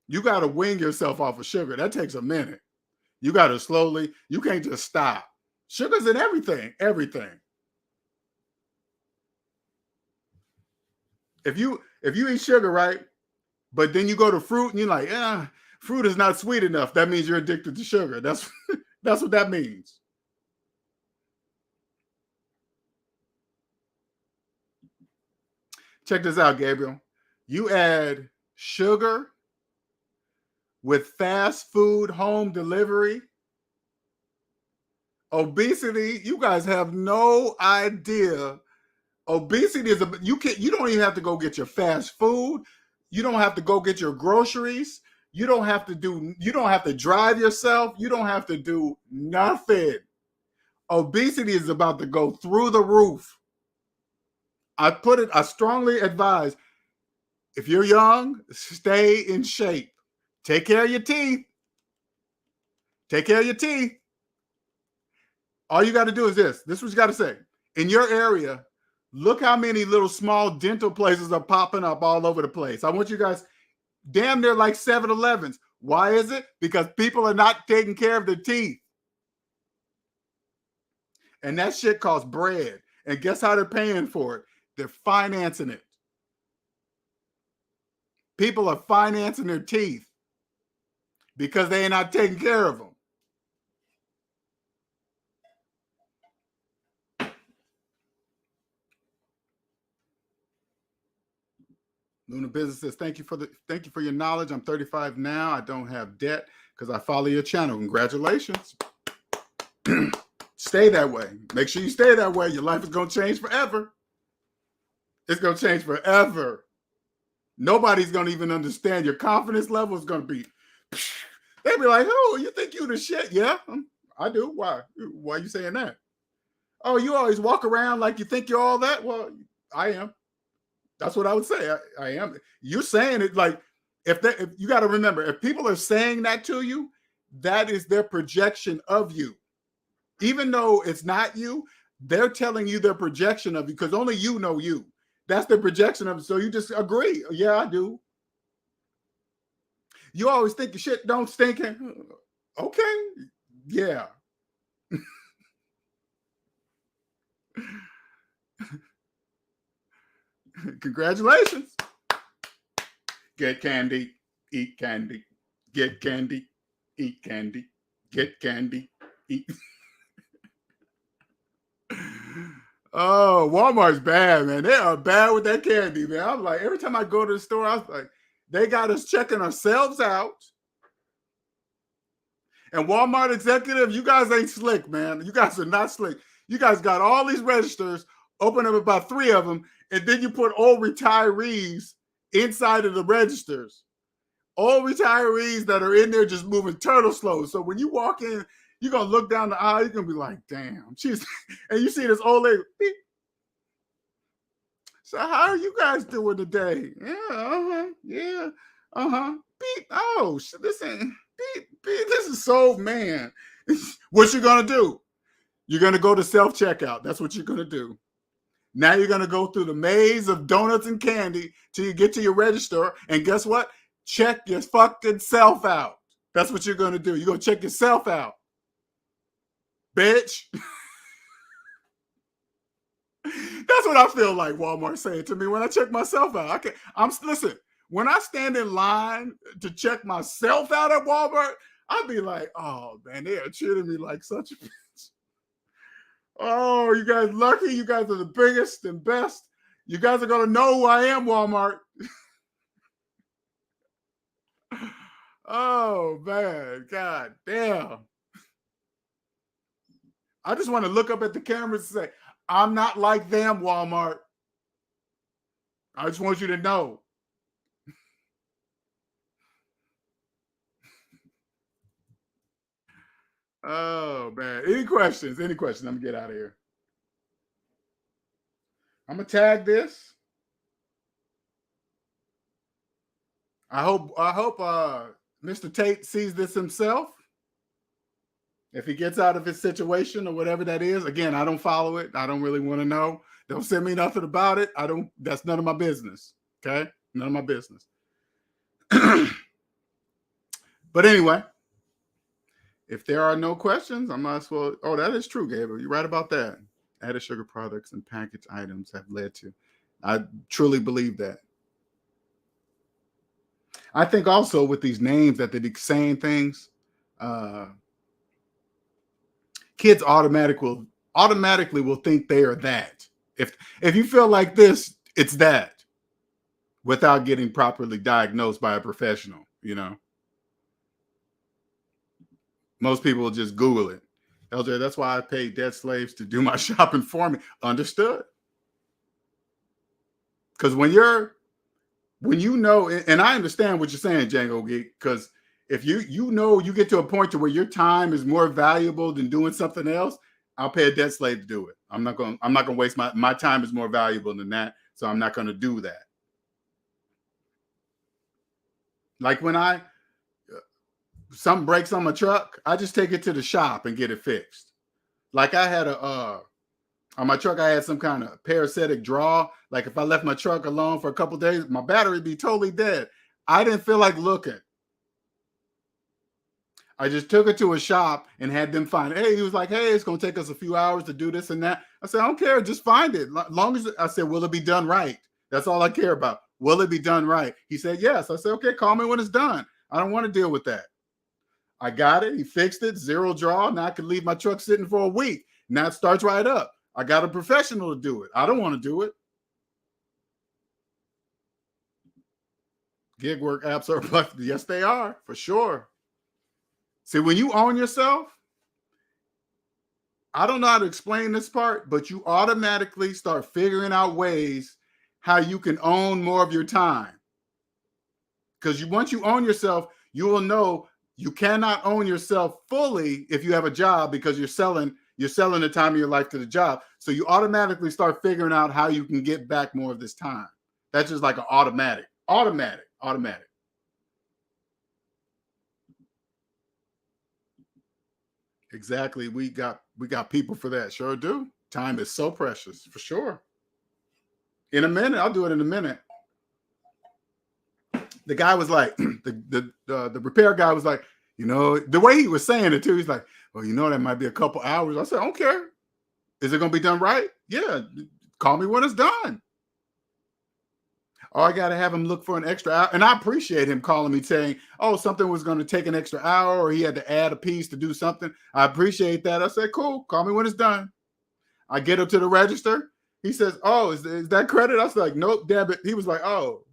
You got to wean yourself off of sugar. That takes a minute. You got to slowly, you can't just stop. Sugar's in everything, everything. If you eat sugar, right, but then you go to fruit and you're like, fruit is not sweet enough. That means you're addicted to sugar. That's what that means. Check this out, Gabriel. You add sugar with fast food home delivery, obesity. You guys have no idea. Obesity is you don't even have to go get your fast food. You don't have to go get your groceries. You don't have to drive yourself. You don't have to do nothing. Obesity is about to go through the roof. I strongly advise, if you're young, stay in shape. Take care of your teeth. Take care of your teeth. All you got to do is this. This is what you got to say. In your area, look how many little small dental places are popping up all over the place. I want you guys, damn near like 7-Elevens. Why is it? Because people are not taking care of their teeth. And that shit costs bread. And guess how they're paying for it? They're financing it. People are financing their teeth because they ain't not taking care of them. Luna Business says, thank you for your knowledge. I'm 35 now. I don't have debt because I follow your channel. Congratulations. Stay that way. Make sure you stay that way. Your life is going to change forever. It's going to change forever. Nobody's going to even understand. Your confidence level is going to be, they'll be like, oh, you think you the shit? Yeah, I do. Why? Why are you saying that? Oh, you always walk around like you think you're all that? Well, I am. That's what I would say. I am. You're saying it like if you got to remember, if people are saying that to you, that is their projection of you. Even though it's not you, they're telling you their projection of you because only you know you. That's the projection of it. So you just agree. Yeah, I do. You always think your shit don't stink. Okay. Yeah. Congratulations. Get candy, eat candy. Get candy, eat candy. Get candy, eat. Oh, Walmart's bad, man. They are bad with that candy, man. I'm like, every time I go to the store, I was like, they got us checking ourselves out. And Walmart executive, you guys ain't slick, man. You guys are not slick. You guys got all these registers, open up about 3 of them, and then you put old retirees inside of the registers. Old retirees that are in there just moving turtle slow. So when you walk in, you're going to look down the aisle, you're going to be like, damn. She's, and you see this old lady. Beep. So how are you guys doing today? Yeah, yeah, beep. Oh, this ain't, beep. This is so, man. What you going to do? You're going to go to self-checkout. That's what you're going to do. Now you're going to go through the maze of donuts and candy till you get to your register. And guess what? Check your fucking self out. That's what you're going to do. You're going to check yourself out. Bitch. That's what I feel like Walmart saying to me when I check myself out. Listen, when I stand in line to check myself out at Walmart, I'd be like, oh man, they are treating me like such a bitch. Oh, you guys lucky. You guys are the biggest and best. You guys are going to know who I am, Walmart. Oh, man. God damn. I just want to look up at the cameras and say, I'm not like them, Walmart. I just want you to know. Oh, man. Any questions? Any questions? I'm going to get out of here. I'm going to tag this. I hope Mr. Tate sees this himself. If he gets out of his situation or whatever that is, again, I don't follow it. I don't really want to know. Don't send me nothing about it. That's none of my business. Okay? None of my business. But anyway, if there are no questions, I might as well. Oh, that is true, Gabriel. You're right about that. Added sugar products and packaged items have led to. I truly believe that. I think also with these names that they're saying things, kids automatically will think they are that. If you feel like this, it's that, without getting properly diagnosed by a professional. You know, most people will just Google it. LJ, that's why I pay debt slaves to do my shopping for me. Understood? Because when you know, and I understand what you're saying, Django Geek, because if you get to a point to where your time is more valuable than doing something else, I'll pay a debt slave to do it. I'm not gonna waste my time is more valuable than that, so I'm not gonna do that. Like when something breaks on my truck, I just take it to the shop and get it fixed. Like I had on my truck, I had some kind of parasitic draw. Like if I left my truck alone for a couple of days, my battery would be totally dead. I didn't feel like looking. I just took it to a shop and had them find it. Hey, he was like, hey, it's going to take us a few hours to do this and that. I said, I don't care. Just find it. Long as I said, will it be done right? That's all I care about. Will it be done right? He said, yes. I said, okay, call me when it's done. I don't want to deal with that. I got it. He fixed it. 0 draw. Now I can leave my truck sitting for a week. Now it starts right up. I got a professional to do it. I don't want to do it. Gig work apps are, yes, they are, for sure. See, when you own yourself, I don't know how to explain this part, but you automatically start figuring out ways how you can own more of your time. Because once you own yourself, you will know you cannot own yourself fully if you have a job because you're selling You're selling the time of your life to the job. So you automatically start figuring out how you can get back more of this time. That's just like an automatic. Exactly. We got people for that. Sure do. Time is so precious, for sure. In a minute, I'll do it in a minute. The guy was like, the repair guy was like, the way he was saying it too, he's like, well, that might be a couple hours. I said, I don't care. Is it going to be done right? Yeah. Call me when it's done. Oh, I got to have him look for an extra hour. And I appreciate him calling me saying, oh, something was going to take an extra hour or he had to add a piece to do something. I appreciate that. I said, cool. Call me when it's done. I get up to the register. He says, oh, is that credit? I was like, nope, debit. He was like, oh.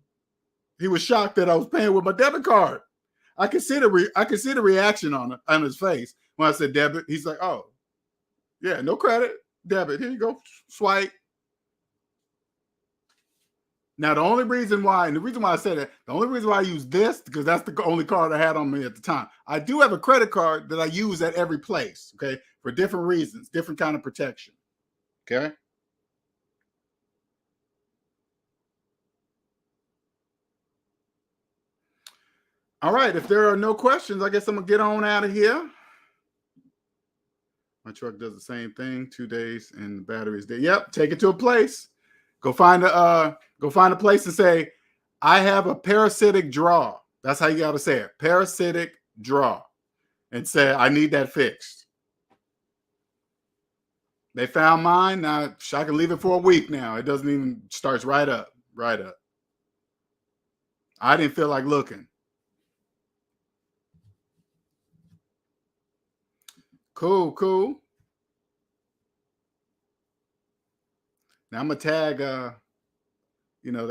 He was shocked that I was paying with my debit card. I could see the reaction on his face when I said debit. He's like, oh, yeah, no credit, debit. Here you go, swipe. Now, the only reason why I said that, the only reason why I use this, because that's the only card I had on me at the time. I do have a credit card that I use at every place, okay, for different reasons, different kind of protection, okay? All right, if there are no questions, I guess I'm going to get on out of here. My truck does the same thing, 2 days and the battery's dead. Yep, take it to a place. Go find a place and say, I have a parasitic draw. That's how you got to say it. Parasitic draw. And say, I need that fixed. They found mine. Now I can leave it for a week now. It doesn't even starts right up. I didn't feel like looking. Cool. Now I'm gonna tag the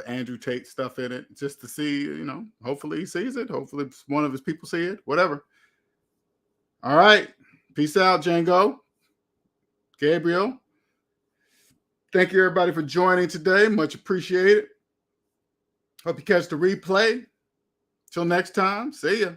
Andrew Tate stuff in it just to see, hopefully he sees it. Hopefully one of his people see it, whatever. All right. Peace out, Django. Gabriel. Thank you everybody for joining today. Much appreciated. Hope you catch the replay. Till next time. See ya.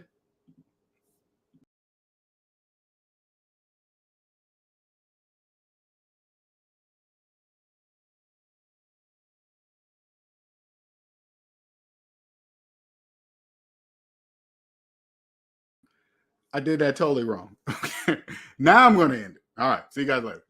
I did that totally wrong. Now I'm going to end it. All right. See you guys later.